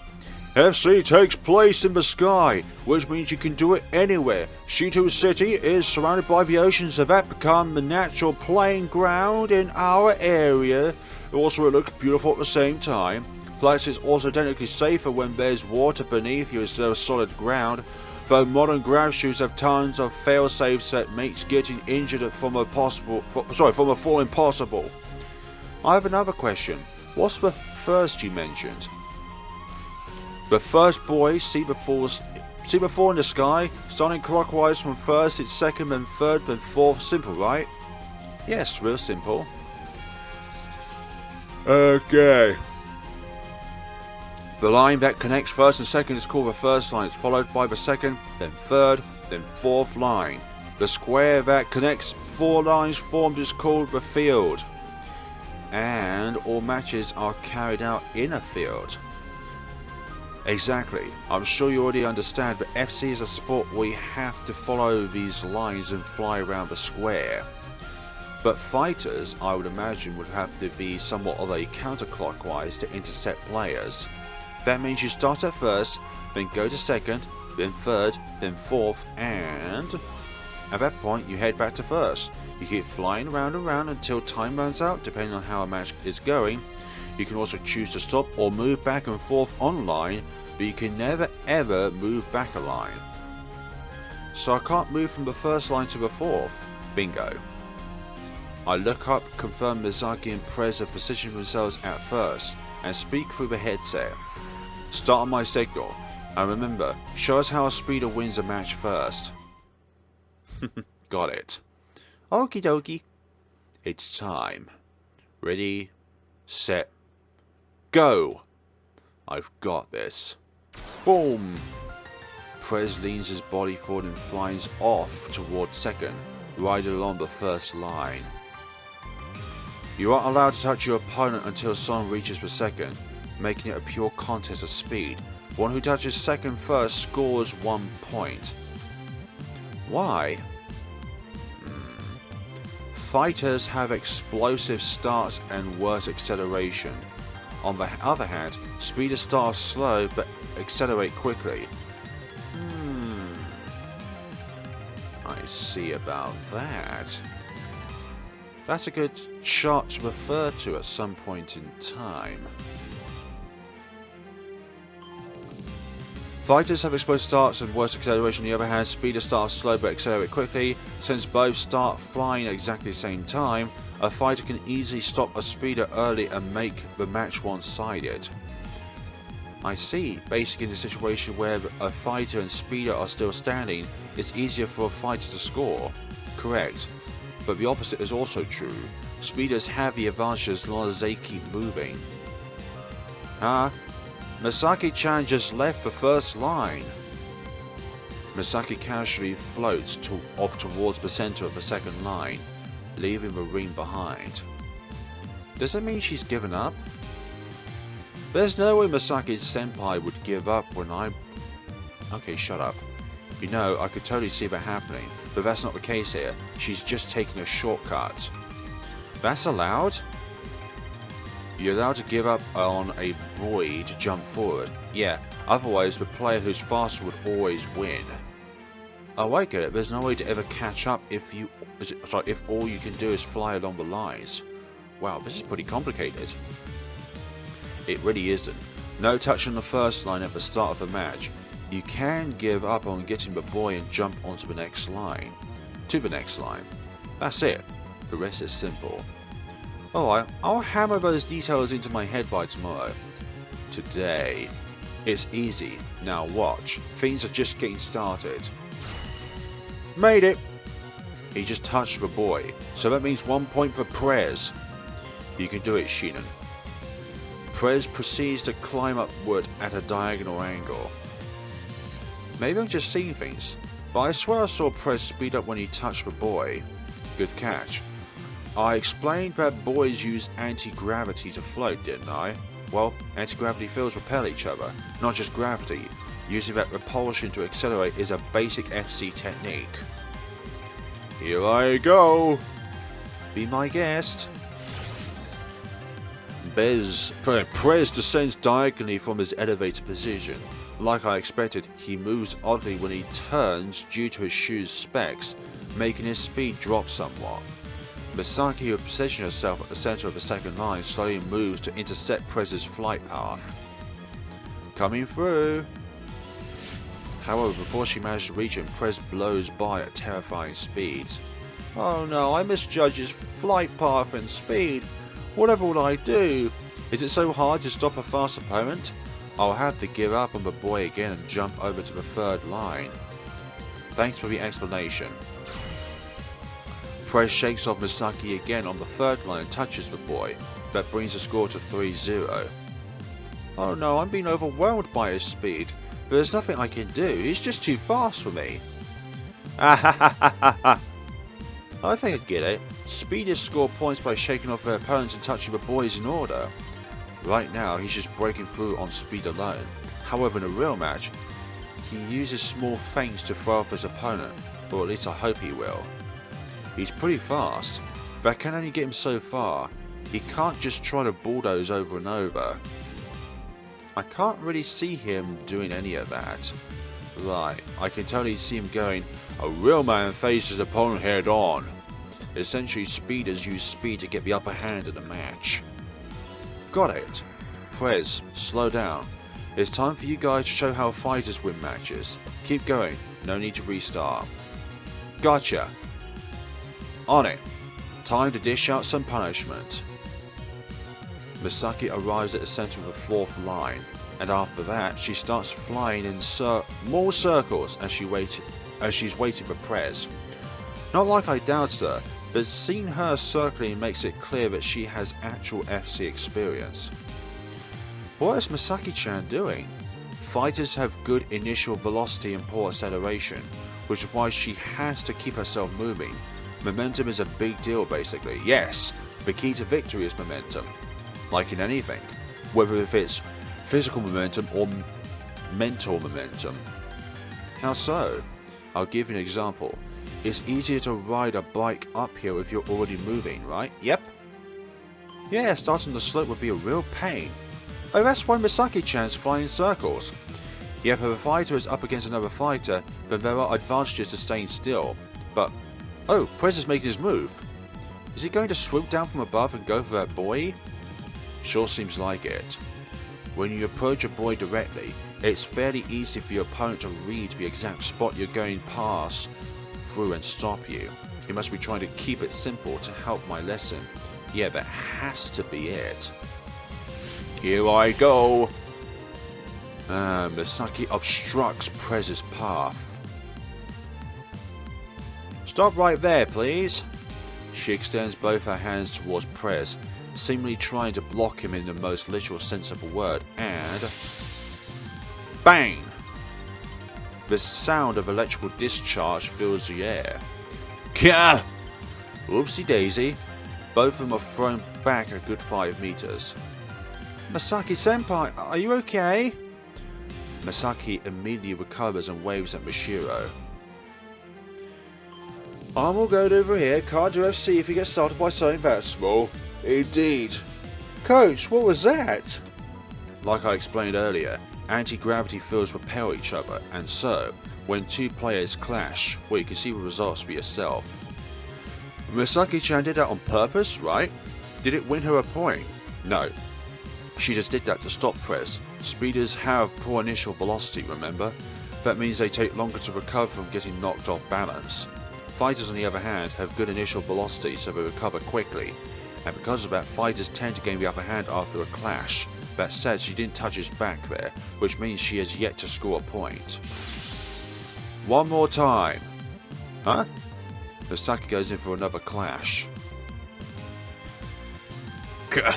FC takes place in the sky, which means you can do it anywhere. Shito City is surrounded by the ocean, so that becomes the natural playing ground in our area. Also, it looks beautiful at the same time. Plus, it's also technically safer when there's water beneath you instead of solid ground. Though modern grav shoes have tons of fail-safes that makes getting injured from a fall impossible. I have another question. What's the first you mentioned? The first boy see before in the sky, starting clockwise from first, it's second, then third, then fourth. Simple, right? Yes, real simple. Okay. The line that connects first and second is called the first line. It's followed by the second, then third, then fourth line. The square that connects four lines formed is called the field. And all matches are carried out in a field. Exactly. I'm sure you already understand, but FC is a sport where you have to follow these lines and fly around the square. But fighters, I would imagine, would have to be somewhat of a counterclockwise to intercept players. That means you start at first, then go to second, then third, then fourth, and at that point you head back to first. You keep flying around and around until time runs out, depending on how a match is going. You can also choose to stop or move back and forth on line, but you can never ever move back a line. So I can't move from the first line to the fourth. Bingo. I look up, confirm Misaki and Prez have positioned themselves at first, and speak through the headset. Start on my signal, and remember, show us how a speeder wins a match first. Got it. Okie dokie. It's time. Ready, set, go! I've got this. Boom! Prez leans his body forward and flies off toward second, right along the first line. You aren't allowed to touch your opponent until someone reaches the second, making it a pure contest of speed. One who touches second first scores 1 point. Why? Fighters have explosive starts and worse acceleration. On the other hand, speeders start slow but accelerate quickly. I see about that. That's a good chart to refer to at some point in time. Fighters have explosive starts and worse acceleration. On the other hand, speeders start slow but accelerate quickly. Since both start flying at exactly the same time, a fighter can easily stop a speeder early and make the match one-sided. I see. Basically, in a situation where a fighter and speeder are still standing, it's easier for a fighter to score. Correct. But the opposite is also true. Speeders have the advantage as long as they keep moving. Misaki-chan just left the first line. Misaki casually floats off towards the center of the second line, leaving the ring behind. Does that mean she's given up? There's no way Misaki's senpai would give up when I... Okay, shut up. You know, I could totally see that happening, but that's not the case here. She's just taking a shortcut. That's allowed? You're allowed to give up on a boy to jump forward. Yeah, otherwise the player who's faster would always win. Oh, I get it. There's no way to ever catch up if all you can do is fly along the lines. Wow, this is pretty complicated. It really isn't. No touch on the first line at the start of the match. You can give up on getting the boy and jump onto the next line. To the next line. That's it. The rest is simple. Alright, I'll hammer those details into my head by tomorrow. Today, it's easy. Now watch. Things are just getting started. Made it! He just touched the boy, so that means 1 point for Prez. You can do it, Shinan. Prez proceeds to climb upward at a diagonal angle. Maybe I'm just seeing things, but I swear I saw Prez speed up when he touched the boy. Good catch. I explained that boys use anti-gravity to float, didn't I? Well, anti-gravity fields repel each other, not just gravity. Using that repulsion to accelerate is a basic FC technique. Here I go! Be my guest. Prez descends diagonally from his elevated position. Like I expected, he moves oddly when he turns due to his shoes' specs, making his speed drop somewhat. Misaki, who positioned herself at the center of the second line, slowly moves to intercept Prez's flight path. Coming through! However, before she manages to reach him, Prez blows by at terrifying speeds. Oh no, I misjudged his flight path and speed. Whatever will I do? Is it so hard to stop a fast opponent? I'll have to give up on the boy again and jump over to the third line. Thanks for the explanation. Prez shakes off Misaki again on the third line and touches the boy. That brings the score to 3-0. Oh no, I'm being overwhelmed by his speed. But there's nothing I can do. He's just too fast for me. I think I get it. Speeders score points by shaking off their opponents and touching the boys in order. Right now, he's just breaking through on speed alone. However, in a real match, he uses small feints to throw off his opponent, or at least I hope he will. He's pretty fast, but I can only get him so far. He can't just try to bulldoze over and over. I can't really see him doing any of that. Right, I can totally see him going, a real man faces his opponent head on. Essentially, speeders use speed to get the upper hand in a match. Got it. Prez, slow down. It's time for you guys to show how fighters win matches. Keep going, no need to restart. Gotcha. On it. Time to dish out some punishment. Misaki arrives at the center of the fourth line, and after that she starts flying in more circles as she's waiting for Prez. Not like I doubted her, but seeing her circling makes it clear that she has actual FC experience. What is Misaki-chan doing? Fighters have good initial velocity and poor acceleration, which is why she has to keep herself moving. Momentum is a big deal basically. Yes, the key to victory is momentum. Like in anything, whether if it's physical momentum or mental momentum. How so? I'll give you an example. It's easier to ride a bike uphill if you're already moving, right? Yep. Yeah, starting the slope would be a real pain. Oh, that's why Misaki-chan's flying circles. Yeah, if a fighter is up against another fighter, then there are advantages to staying still. But, oh, Prez is making his move. Is he going to swoop down from above and go for that boy? Sure seems like it. When you approach a boy directly, it's fairly easy for your opponent to read the exact spot you're going past through and stop you. He must be trying to keep it simple to help my lesson. Yeah, that has to be it. Here I go! Misaki obstructs Prez's path. Stop right there, please. She extends both her hands towards Prez, seemingly trying to block him in the most literal sense of the word, and bang! The sound of electrical discharge fills the air. Kah! Whoopsie daisy. Both of them are thrown back a good 5 meters. Masaki-senpai, are you okay? Masaki immediately recovers and waves at Mishiro. I'm all good over here. Can't do FC if you get started by something that small. Indeed. Coach, what was that? Like I explained earlier, anti-gravity fields repel each other, and so, when two players clash, well, you can see the results for yourself. Misaki-chan did that on purpose, right? Did it win her a point? No. She just did that to stop Prez. Speeders have poor initial velocity, remember? That means they take longer to recover from getting knocked off balance. Fighters, on the other hand, have good initial velocity, so they recover quickly. And because of that, fighters tend to gain the upper hand after a clash. That said, she didn't touch his back there, which means she has yet to score a point. One more time. Huh? Misaki goes in for another clash. Gah.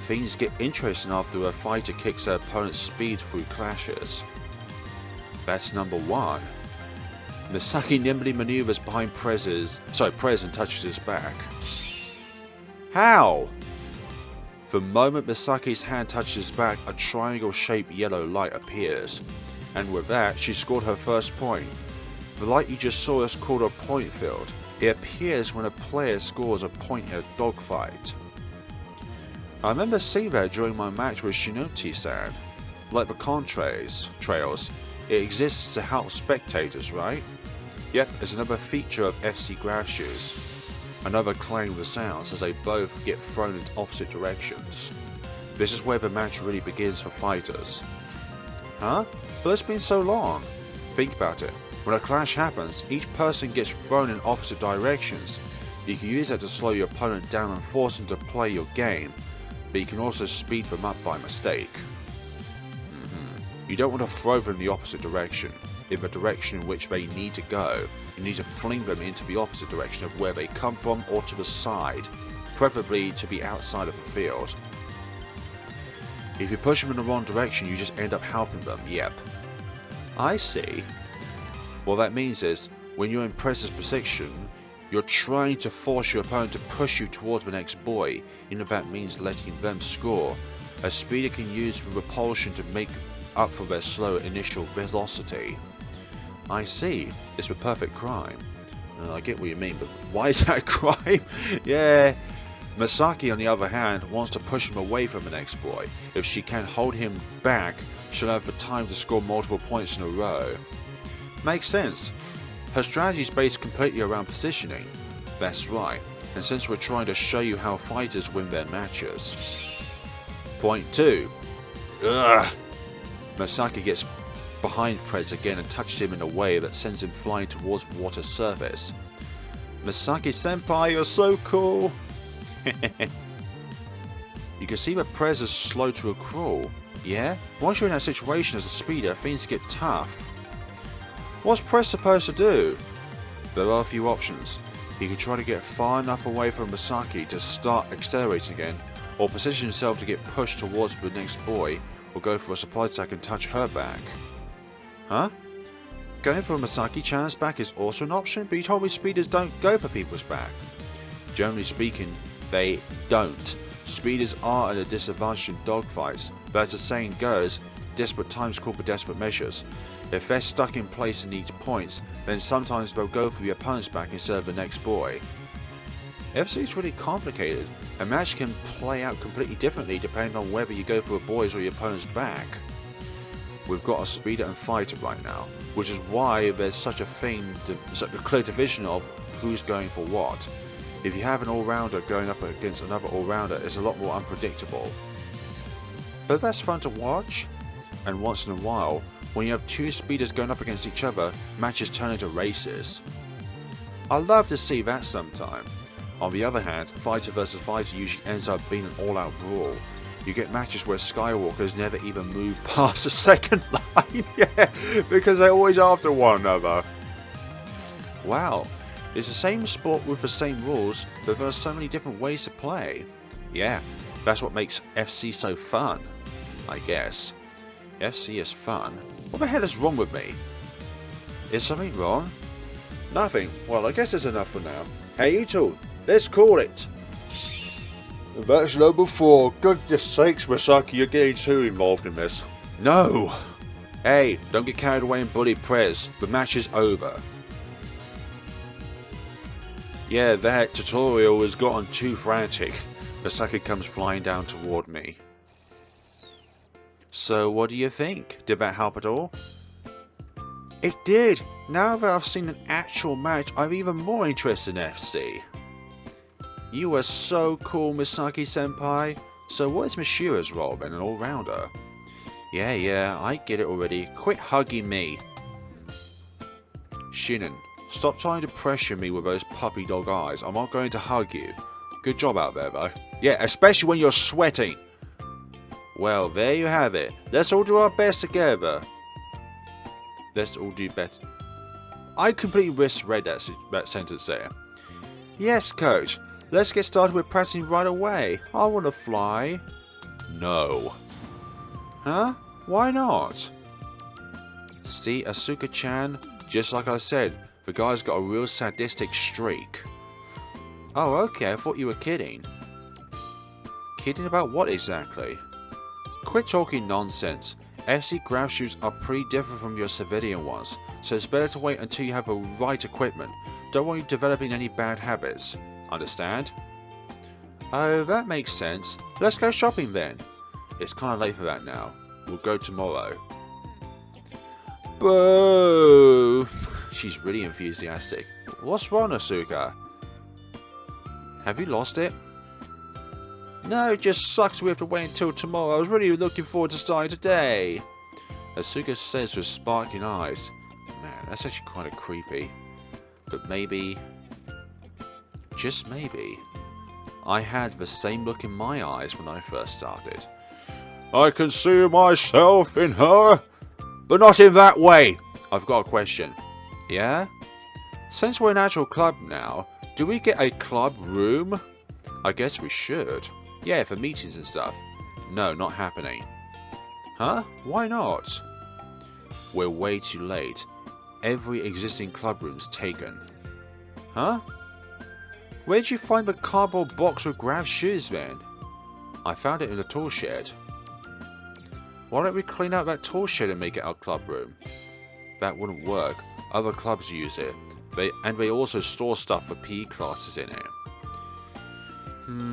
Things get interesting after a fighter kicks her opponent's speed through clashes. That's number 1. Misaki nimbly maneuvers behind Prez and touches his back. How? The moment Misaki's hand touches his back, a triangle-shaped yellow light appears. And with that, she scored her first point. The light you just saw is called a point field. It appears when a player scores a point in a dogfight. I remember seeing that during my match with Shinoti-san. Like the contrails, it exists to help spectators, right? Yep, it's another feature of FC Grav Shoes. Another clang of the sounds as they both get thrown in opposite directions. This is where the match really begins for fighters. Huh? But it's been so long. Think about it. When a clash happens, each person gets thrown in opposite directions. You can use that to slow your opponent down and force them to play your game, but you can also speed them up by mistake. You don't want to throw them in the opposite direction. In the direction in which they need to go, you need to fling them into the opposite direction of where they come from or to the side, preferably to the outside of the field. If you push them in the wrong direction, you just end up helping them, yep. I see. What that means is, when you're in Prez's position, you're trying to force your opponent to push you towards the next boy, even if that means letting them score. A speeder can use the repulsion to make up for their slow initial velocity. I see, it's the perfect crime. I get what you mean, but why is that a crime? Yeah. Misaki, on the other hand, wants to push him away from the next boy. If she can hold him back, she'll have the time to score multiple points in a row. Makes sense. Her strategy is based completely around positioning. That's right, and since we're trying to show you how fighters win their matches. Point 2. Ugh. Misaki gets behind Prez again and touches him in a way that sends him flying towards the water surface. Misaki-senpai, you're so cool! You can see that Prez is slow to a crawl. Yeah? Once you're in that situation as a speeder, things get tough. What's Prez supposed to do? There are a few options. He can try to get far enough away from Misaki to start accelerating again, or position himself to get pushed towards the next boy, or go for a supply attack and touch her back. Huh? Going for Misaki-chan's back is also an option, but you told me speeders don't go for people's back. Generally speaking, they don't. Speeders are at a disadvantage in dogfights, but as the saying goes, desperate times call for desperate measures. If they're stuck in place and need points, then sometimes they'll go for the opponent's back instead of the next boy. FC is really complicated. A match can play out completely differently depending on whether you go for a boy's or your opponent's back. We've got a speeder and fighter right now, which is why there's such a clear division of who's going for what. If you have an all-rounder going up against another all-rounder, it's a lot more unpredictable. But that's fun to watch, and once in a while, when you have two speeders going up against each other, matches turn into races. I'd love to see that sometime. On the other hand, fighter versus fighter usually ends up being an all-out brawl. You get matches where Skywalkers never even move past the second line, yeah, because they're always after one another. Wow, It's the same sport with the same rules, but there are so many different ways to play. Yeah, that's what makes FC so fun, I guess. FC is fun? What the hell is wrong with me? Is something wrong? Nothing. Well, I guess it's enough for now. Hey, you two, let's call it. That's number 4. Goodness sakes, Masaki, you're getting too involved in this. No! Hey, don't get carried away and bully Prez. The match is over. Yeah, that tutorial has gotten too frantic. Masaki comes flying down toward me. So, what do you think? Did that help at all? It did! Now that I've seen an actual match, I'm even more interested in FC. You were so cool, Misaki-senpai. So what is Mishira's role then, an all-rounder? Yeah, I get it already. Quit hugging me. Shinin, stop trying to pressure me with those puppy dog eyes. I'm not going to hug you. Good job out there, though. Yeah, especially when you're sweating. Well, there you have it. Let's all do our best together. Let's all do better. I completely misread that sentence there. Yes, coach. Let's get started with practicing right away. I want to fly. No. Huh? Why not? See, Asuka-chan, just like I said, the guy's got a real sadistic streak. Oh, okay, I thought you were kidding. Kidding about what exactly? Quit talking nonsense. FC grav shoes are pretty different from your civilian ones, so it's better to wait until you have the right equipment. Don't want you developing any bad habits. Understand? Oh, that makes sense. Let's go shopping then. It's kind of late for that now. We'll go tomorrow. Boo! She's really enthusiastic. What's wrong, Asuka? Have you lost it? No, it just sucks we have to wait until tomorrow. I was really looking forward to starting today. Asuka says with sparkling eyes. Man, that's actually kind of creepy. But maybe, just maybe, I had the same look in my eyes when I first started. I can see myself in her, but not in that way. I've got a question. Yeah? Since we're an actual club now, do we get a club room? I guess we should. Yeah, for meetings and stuff. No, not happening. Huh? Why not? We're way too late. Every existing club room's taken. Huh? Where'd you find the cardboard box with grav shoes then? I found it in the tool shed. Why don't we clean out that tool shed and make it our club room? That wouldn't work. Other clubs use it. They also store stuff for PE classes in it.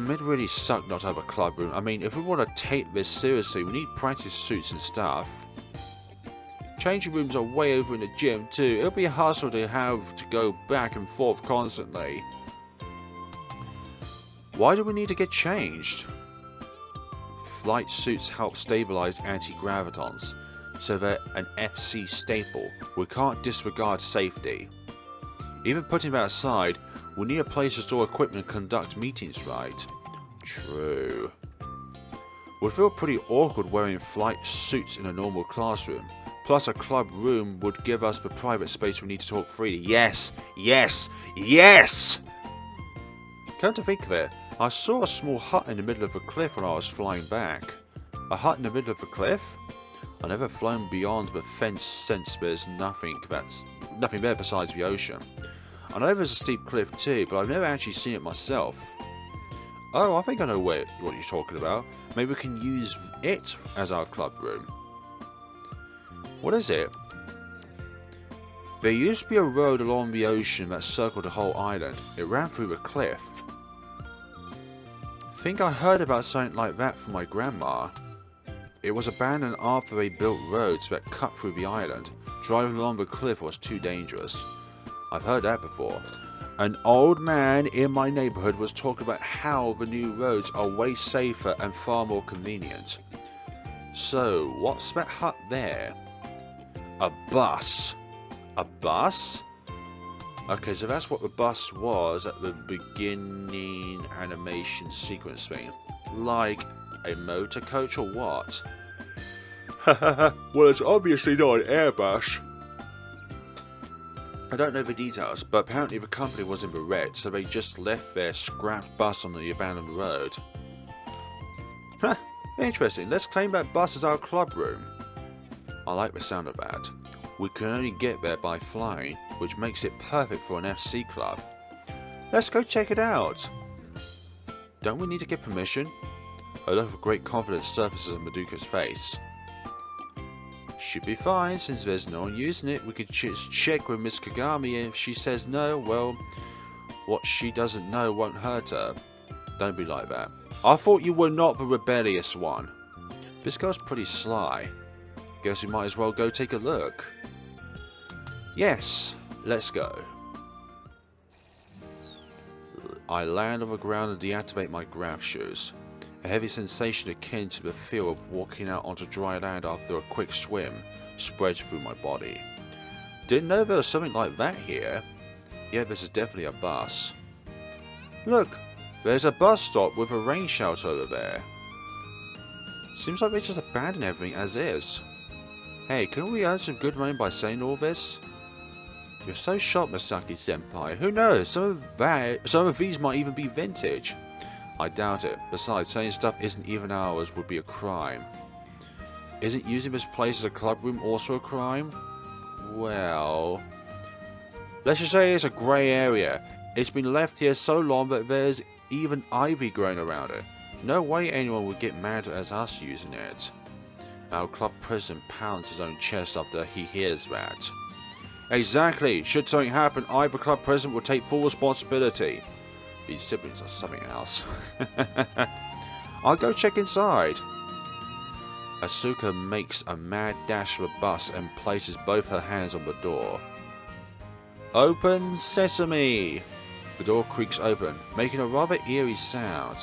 It'd really suck not to have a club room. I mean, if we want to take this seriously, we need practice suits and stuff. Changing rooms are way over in the gym too. It'll be a hassle to have to go back and forth constantly. Why do we need to get changed? Flight suits help stabilize anti-gravitons, so they're an FC staple. We can't disregard safety. Even putting that aside, we need a place to store equipment and conduct meetings, right? True. Would feel pretty awkward wearing flight suits in a normal classroom. Plus a club room would give us the private space we need to talk freely. Yes! Yes! Yes! Come to think of it, I saw a small hut in the middle of a cliff when I was flying back. A hut in the middle of a cliff? I've never flown beyond the fence since there's nothing there besides the ocean. I know there's a steep cliff too, but I've never actually seen it myself. Oh, I think I know what you're talking about. Maybe we can use it as our club room. What is it? There used to be a road along the ocean that circled the whole island. It ran through the cliff. I think I heard about something like that from my grandma. It was abandoned after they built roads that cut through the island. Driving along the cliff was too dangerous. I've heard that before. An old man in my neighborhood was talking about how the new roads are way safer and far more convenient. So, what's that hut there? A bus. A bus? Okay, so that's what the bus was at the beginning animation sequence thing. Like a motor coach or what? Well, it's obviously not an Airbus. I don't know the details, but apparently the company was in the red, so they just left their scrapped bus on the abandoned road. Huh, interesting. Let's claim that bus as our club room. I like the sound of that. We can only get there by flying, which makes it perfect for an FC club. Let's go check it out. Don't we need to get permission? A look of great confidence surfaces on Madoka's face. Should be fine, since there's no one using it. We could just check with Miss Kagami, and if she says no, well, what she doesn't know won't hurt her. Don't be like that. I thought you were not the rebellious one. This girl's pretty sly. Guess we might as well go take a look. Yes, let's go. I land on the ground and deactivate my grav shoes. A heavy sensation akin to the feel of walking out onto dry land after a quick swim spreads through my body. Didn't know there was something like that here. Yeah, this is definitely a bus. Look, there's a bus stop with a rain shelter over there. Seems like they just abandoned everything as is. Hey, can we earn some good money by saying all this? You're so sharp, Misaki-senpai. Who knows? Some of these might even be vintage. I doubt it. Besides, saying stuff isn't even ours would be a crime. Isn't using this place as a club room also a crime? Well, let's just say it's a grey area. It's been left here so long that there's even ivy growing around it. No way anyone would get mad at us using it. Our club president pounds his own chest after he hears that. Exactly. Should something happen, I, the club president, will take full responsibility. These siblings are something else. I'll go check inside. Asuka makes a mad dash for the bus and places both her hands on the door. Open sesame! The door creaks open, making a rather eerie sound.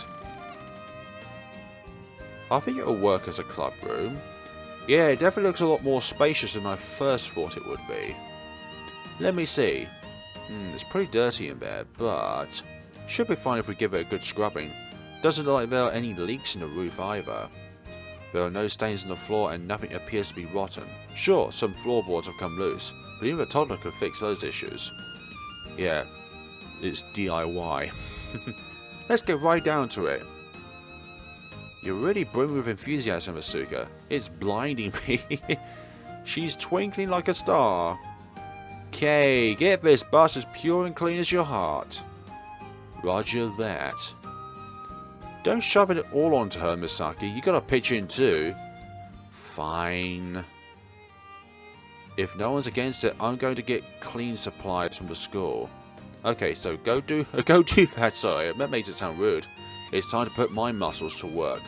I think it'll work as a club room. Yeah, it definitely looks a lot more spacious than I first thought it would be. Let me see. It's pretty dirty in there, but should be fine if we give it a good scrubbing. Doesn't look like there are any leaks in the roof either. There are no stains on the floor and nothing appears to be rotten. Sure, some floorboards have come loose, but even a toddler could fix those issues. Yeah, it's DIY. Let's get right down to it. You're really brimming with enthusiasm, Asuka. It's blinding me. She's twinkling like a star. Okay, get this bus as pure and clean as your heart. Roger that. Don't shove it all onto her, Misaki. You gotta pitch in too. Fine. If no one's against it, I'm going to get clean supplies from the school. Okay, so go do that. Sorry, that makes it sound rude. It's time to put my muscles to work.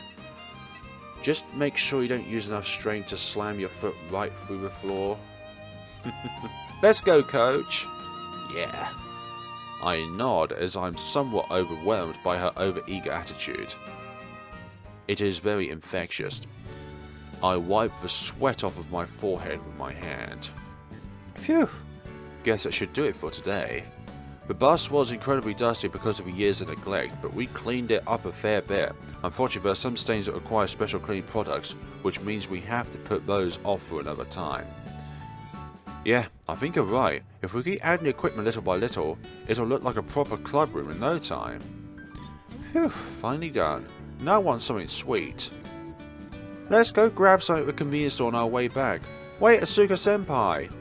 Just make sure you don't use enough strength to slam your foot right through the floor. Let's go, coach. Yeah. I nod as I'm somewhat overwhelmed by her overeager attitude. It is very infectious. I wipe the sweat off of my forehead with my hand. Phew. Guess that should do it for today. The bus was incredibly dusty because of the years of neglect, but we cleaned it up a fair bit. Unfortunately, there are some stains that require special cleaning products, which means we have to put those off for another time. Yeah, I think you're right. If we keep adding equipment little by little, it'll look like a proper club room in no time. Phew, finally done. Now I want something sweet. Let's go grab something at the convenience store on our way back. Wait, Asuka-senpai!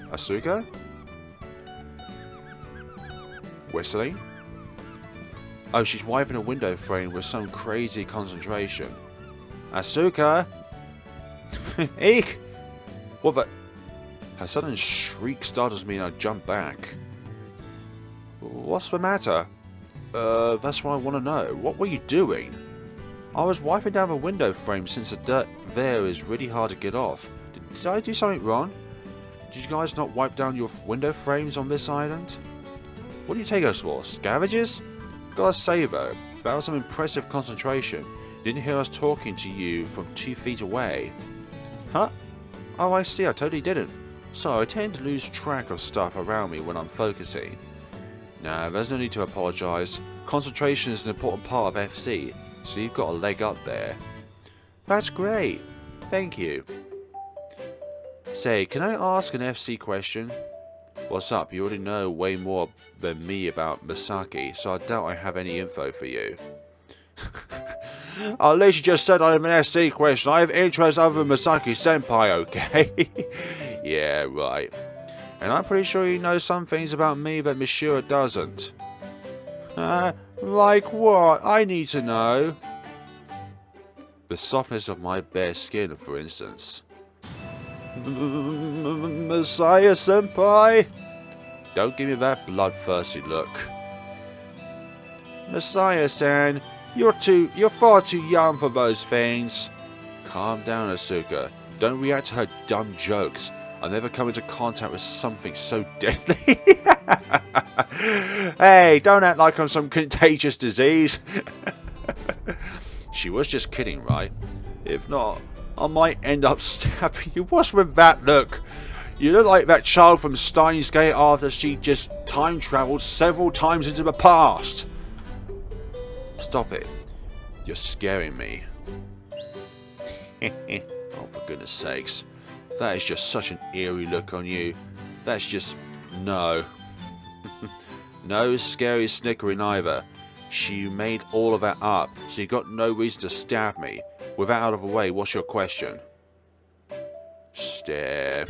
Asuka? Whistling? Oh, she's wiping a window frame with some crazy concentration. Asuka! Eek! What the? Her sudden shriek startles me and I jump back. What's the matter? That's what I want to know. What were you doing? I was wiping down the window frame since the dirt there is really hard to get off. Did I do something wrong? Did you guys not wipe down your window frames on this island? What do you take us for? Scavengers? Gotta say though, that was some impressive concentration. Didn't hear us talking to you from 2 feet away. Huh? Oh, I see, I totally didn't. So I tend to lose track of stuff around me when I'm focusing. Nah, there's no need to apologise. Concentration is an important part of FC, so you've got a leg up there. That's great. Thank you. Say, can I ask an FC question? What's up? You already know way more than me about Misaki, so I doubt I have any info for you. At least you just said I have an FC question. I have interests other than Misaki Senpai, okay? Yeah, right. And I'm pretty sure you know some things about me that Mishira doesn't. Like what? I need to know. The softness of my bare skin, for instance. Masaya Senpai? Don't give me that bloodthirsty look. Masaya-san, you're far too young for those things. Calm down, Asuka. Don't react to her dumb jokes. I've never come into contact with something so deadly. Hey, don't act like I'm some contagious disease. She was just kidding, right? If not, I might end up stabbing you. What's with that look? You look like that child from Steins Gate after she just time travelled several times into the past. Stop it. You're scaring me. Oh, for goodness sakes. That is just such an eerie look on you. That's just... no. No scary snickering either. She made all of that up, so you got no reason to stab me. With that out of the way, what's your question? Stare.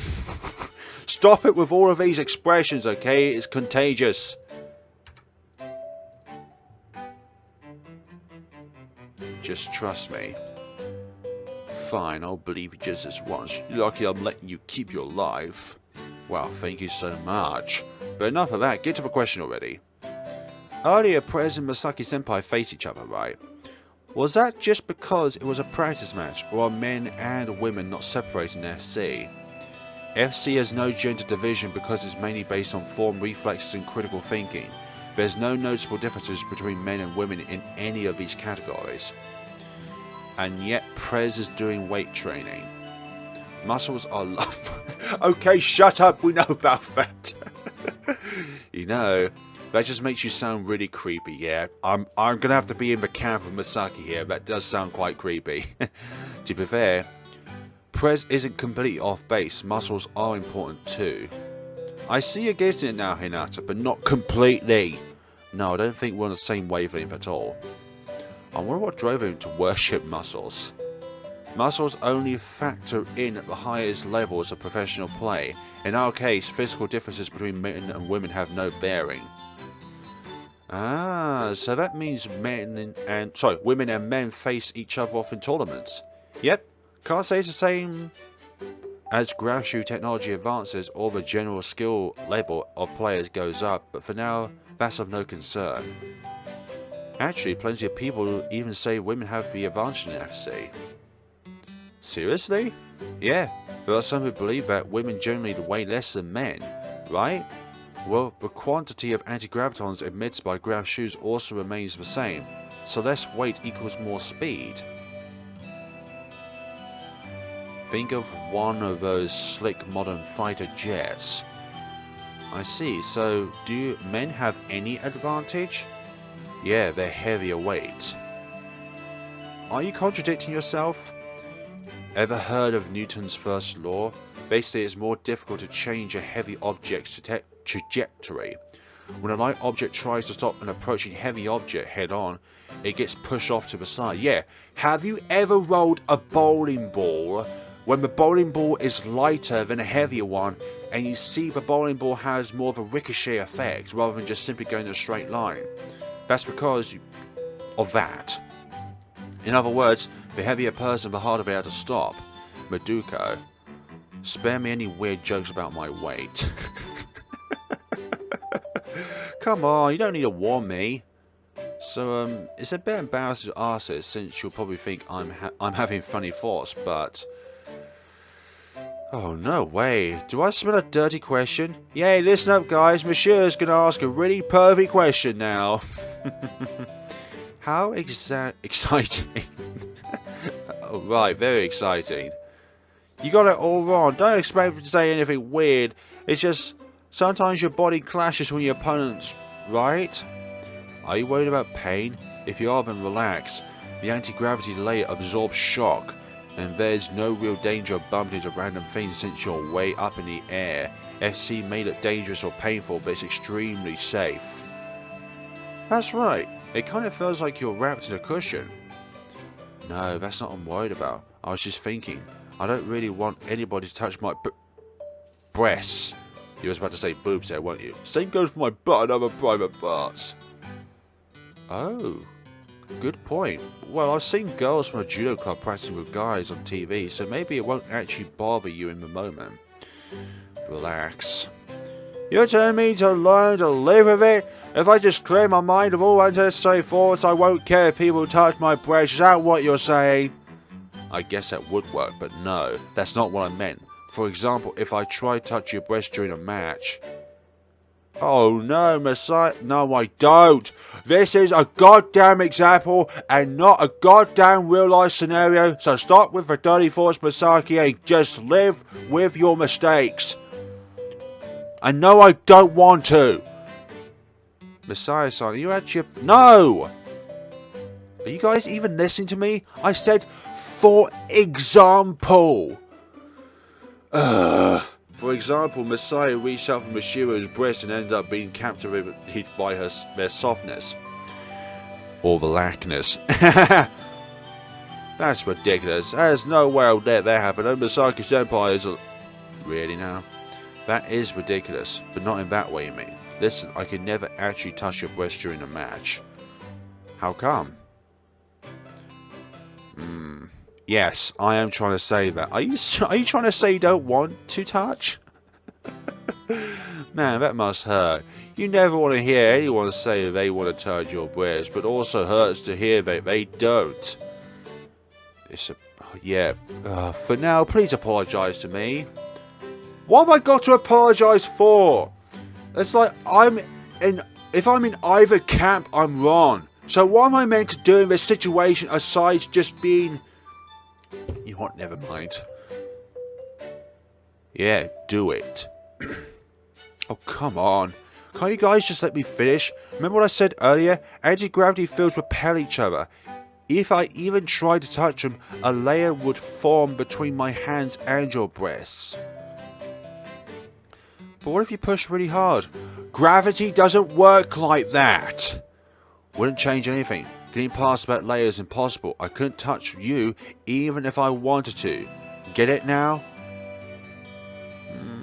Stop it with all of these expressions, okay? It's contagious. Just trust me. Fine, I'll believe you just this once. You're lucky I'm letting you keep your life. Wow, thank you so much. But enough of that, get to the question already. Earlier, Prez and Masaki Senpai faced each other, right? Was that just because it was a practice match, or are men and women not separated in FC? FC has no gender division because it's mainly based on form, reflexes and critical thinking. There's no noticeable differences between men and women in any of these categories. And yet Prez is doing weight training. Muscles are love. Okay, shut up, we know about that. You know, that just makes you sound really creepy, yeah? I'm gonna have to be in the camp of Misaki here, that does sound quite creepy. To be fair, Prez isn't completely off base, muscles are important too. I see you're getting it now, Hinata, but not completely. No, I don't think we're on the same wavelength at all. I wonder what drove him to worship muscles. Muscles only factor in at the highest levels of professional play. In our case, physical differences between men and women have no bearing. Ah, so that means women and men face each other off in tournaments. Yep, can't say it's the same as grab shoe technology advances or the general skill level of players goes up, but for now, that's of no concern. Actually, plenty of people even say women have the advantage in FC. Seriously? Yeah, there are some who believe that women generally weigh less than men, right? Well, the quantity of anti-gravitons emitted by grab shoes also remains the same, so less weight equals more speed. Think of one of those slick modern fighter jets. I see, so do men have any advantage? Yeah, they're heavier weight. Are you contradicting yourself? Ever heard of Newton's first law? Basically, it's more difficult to change a heavy object's trajectory. When a light object tries to stop an approaching heavy object head-on, it gets pushed off to the side. Yeah, have you ever rolled a bowling ball when the bowling ball is lighter than a heavier one, and you see the bowling ball has more of a ricochet effect rather than just simply going in a straight line? That's because of that. In other words, the heavier person, the harder they are to stop. Maduko, spare me any weird jokes about my weight. Come on, you don't need to warn me. So, it's a bit embarrassing to ask this, since you'll probably think I'm having funny thoughts, but... oh, no way. Do I smell a dirty question? Yay, listen up, guys. Monsieur's gonna ask a really pervy question now. How exciting. Oh, right, very exciting. You got it all wrong. Don't expect me to say anything weird. It's just, sometimes your body clashes with your opponents, right? Are you worried about pain? If you are, then relax. The anti-gravity layer absorbs shock. And there's no real danger of bumping into random things since you're way up in the air. FC may look dangerous or painful, but it's extremely safe. That's right, it kind of feels like you're wrapped in a cushion. No, that's not what I'm worried about. I was just thinking, I don't really want anybody to touch my breasts. You was about to say boobs there, weren't you? Same goes for my butt and other private parts. Oh, good point. Well, I've seen girls from a judo club practicing with guys on TV, so maybe it won't actually bother you in the moment. Relax. You're telling me to learn to live with it? If I just clear my mind of all unnecessary thoughts, I won't care if people touch my breast. Is that what you're saying? I guess that would work, but no, that's not what I meant. For example, if I try to touch your breast during a match. Oh no, Masaya. No, I don't. This is a goddamn example and not a goddamn real life scenario. So stop with the dirty thoughts, Masaya, and just live with your mistakes. I know I don't want to. Masaya-san, are you actually... No! Are you guys even listening to me? I said, for example. For example, Masaya reached out from Mashiro's breast and ended up being captivated by their softness. Or the lackness. That's ridiculous. There's no way I'll let that happen. Oh, Masaki-senpai is a... Really now? That is ridiculous, but not in that way, you mean. Listen, I can never actually touch your breast during a match. How come? Yes, I am trying to say that. Are you trying to say you don't want to touch? Man, that must hurt. You never want to hear anyone say they want to touch your breast, but also hurts to hear that they don't. It's a... Yeah. For now, please apologise to me. What have I got to apologise for? It's like if I'm in either camp, I'm wrong. So what am I meant to do in this situation aside just being... You know what, never mind. Yeah, do it. Oh, come on. Can't you guys just let me finish? Remember what I said earlier? Anti-gravity fields repel each other. If I even tried to touch them, a layer would form between my hands and your breasts. But what if you push really hard? Gravity doesn't work like that. Wouldn't change anything. Getting past that layer is impossible. I couldn't touch you even if I wanted to. Get it now?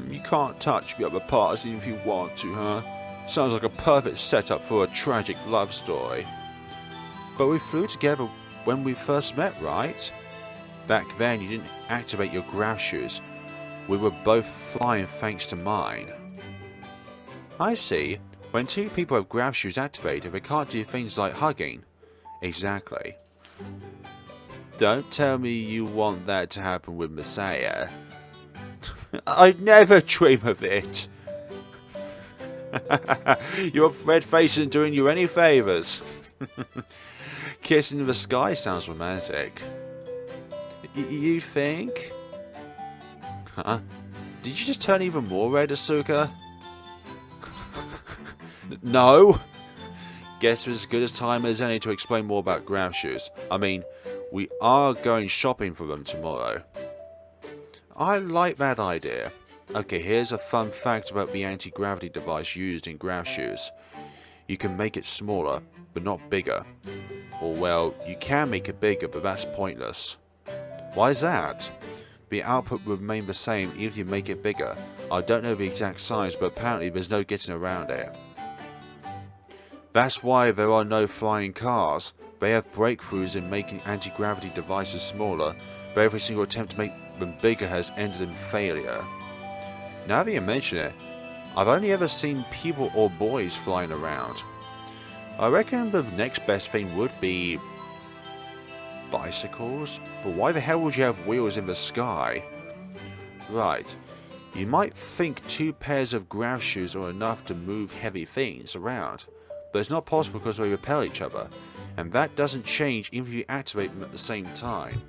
You can't touch the other parts even if you want to, huh? Sounds like a perfect setup for a tragic love story. But we flew together when we first met, right? Back then you didn't activate your grav shoes. We were both flying thanks to mine. I see. When two people have grav shoes activated, they can't do things like hugging. Exactly. Don't tell me you want that to happen with Masaya. I'd never dream of it. Your red face isn't doing you any favours. Kissing in the sky sounds romantic. You think? Huh? Did you just turn even more red, Asuka? No? Guess it's as good a time as any to explain more about grav shoes. I mean, we are going shopping for them tomorrow. I like that idea. Okay, here's a fun fact about the anti-gravity device used in grav shoes. You can make it smaller, but not bigger. Or well, you can make it bigger, but that's pointless. Why is that? The output will remain the same even if you make it bigger. I don't know the exact size, but apparently there's no getting around it. That's why there are no flying cars. They have breakthroughs in making anti-gravity devices smaller, but every single attempt to make them bigger has ended in failure. Now that you mention it, I've only ever seen people or boys flying around. I reckon the next best thing would be bicycles, but why the hell would you have wheels in the sky? Right, you might think 2 pairs of grav shoes are enough to move heavy things around, but it's not possible because they repel each other, and that doesn't change even if you activate them at the same time.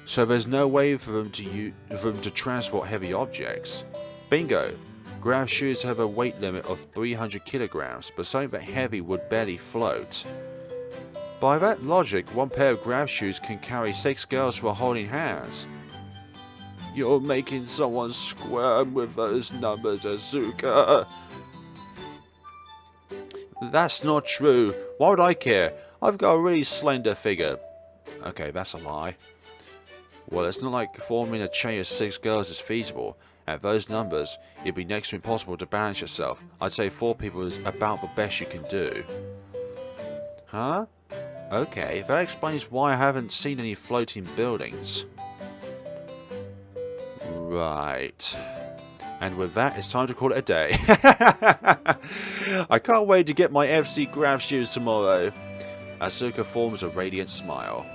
So there's no way for them to transport heavy objects. Bingo! Grav shoes have a weight limit of 300 kilograms, but something that heavy would barely float. By that logic, one pair of grav shoes can carry 6 girls while holding hands. You're making someone squirm with those numbers, Azuka. That's not true. Why would I care? I've got a really slender figure. Okay, that's a lie. Well, it's not like forming a chain of 6 girls is feasible. At those numbers, it'd be next to impossible to balance yourself. I'd say 4 people is about the best you can do. Huh? Okay, that explains why I haven't seen any floating buildings. Right. And with that, it's time to call it a day. I can't wait to get my FC grav shoes tomorrow. Asuka forms a radiant smile.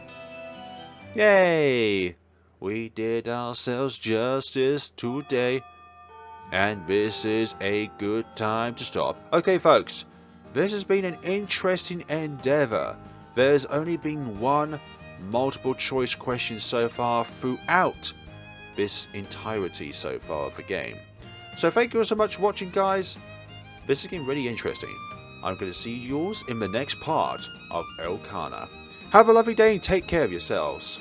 Yay! We did ourselves justice today. And this is a good time to stop. Okay, folks. This has been an interesting endeavour. There's only been one multiple choice question so far throughout this entirety so far of the game. So thank you all so much for watching, guys. This is getting really interesting. I'm going to see you all in the next part of Aokana. Have a lovely day and take care of yourselves.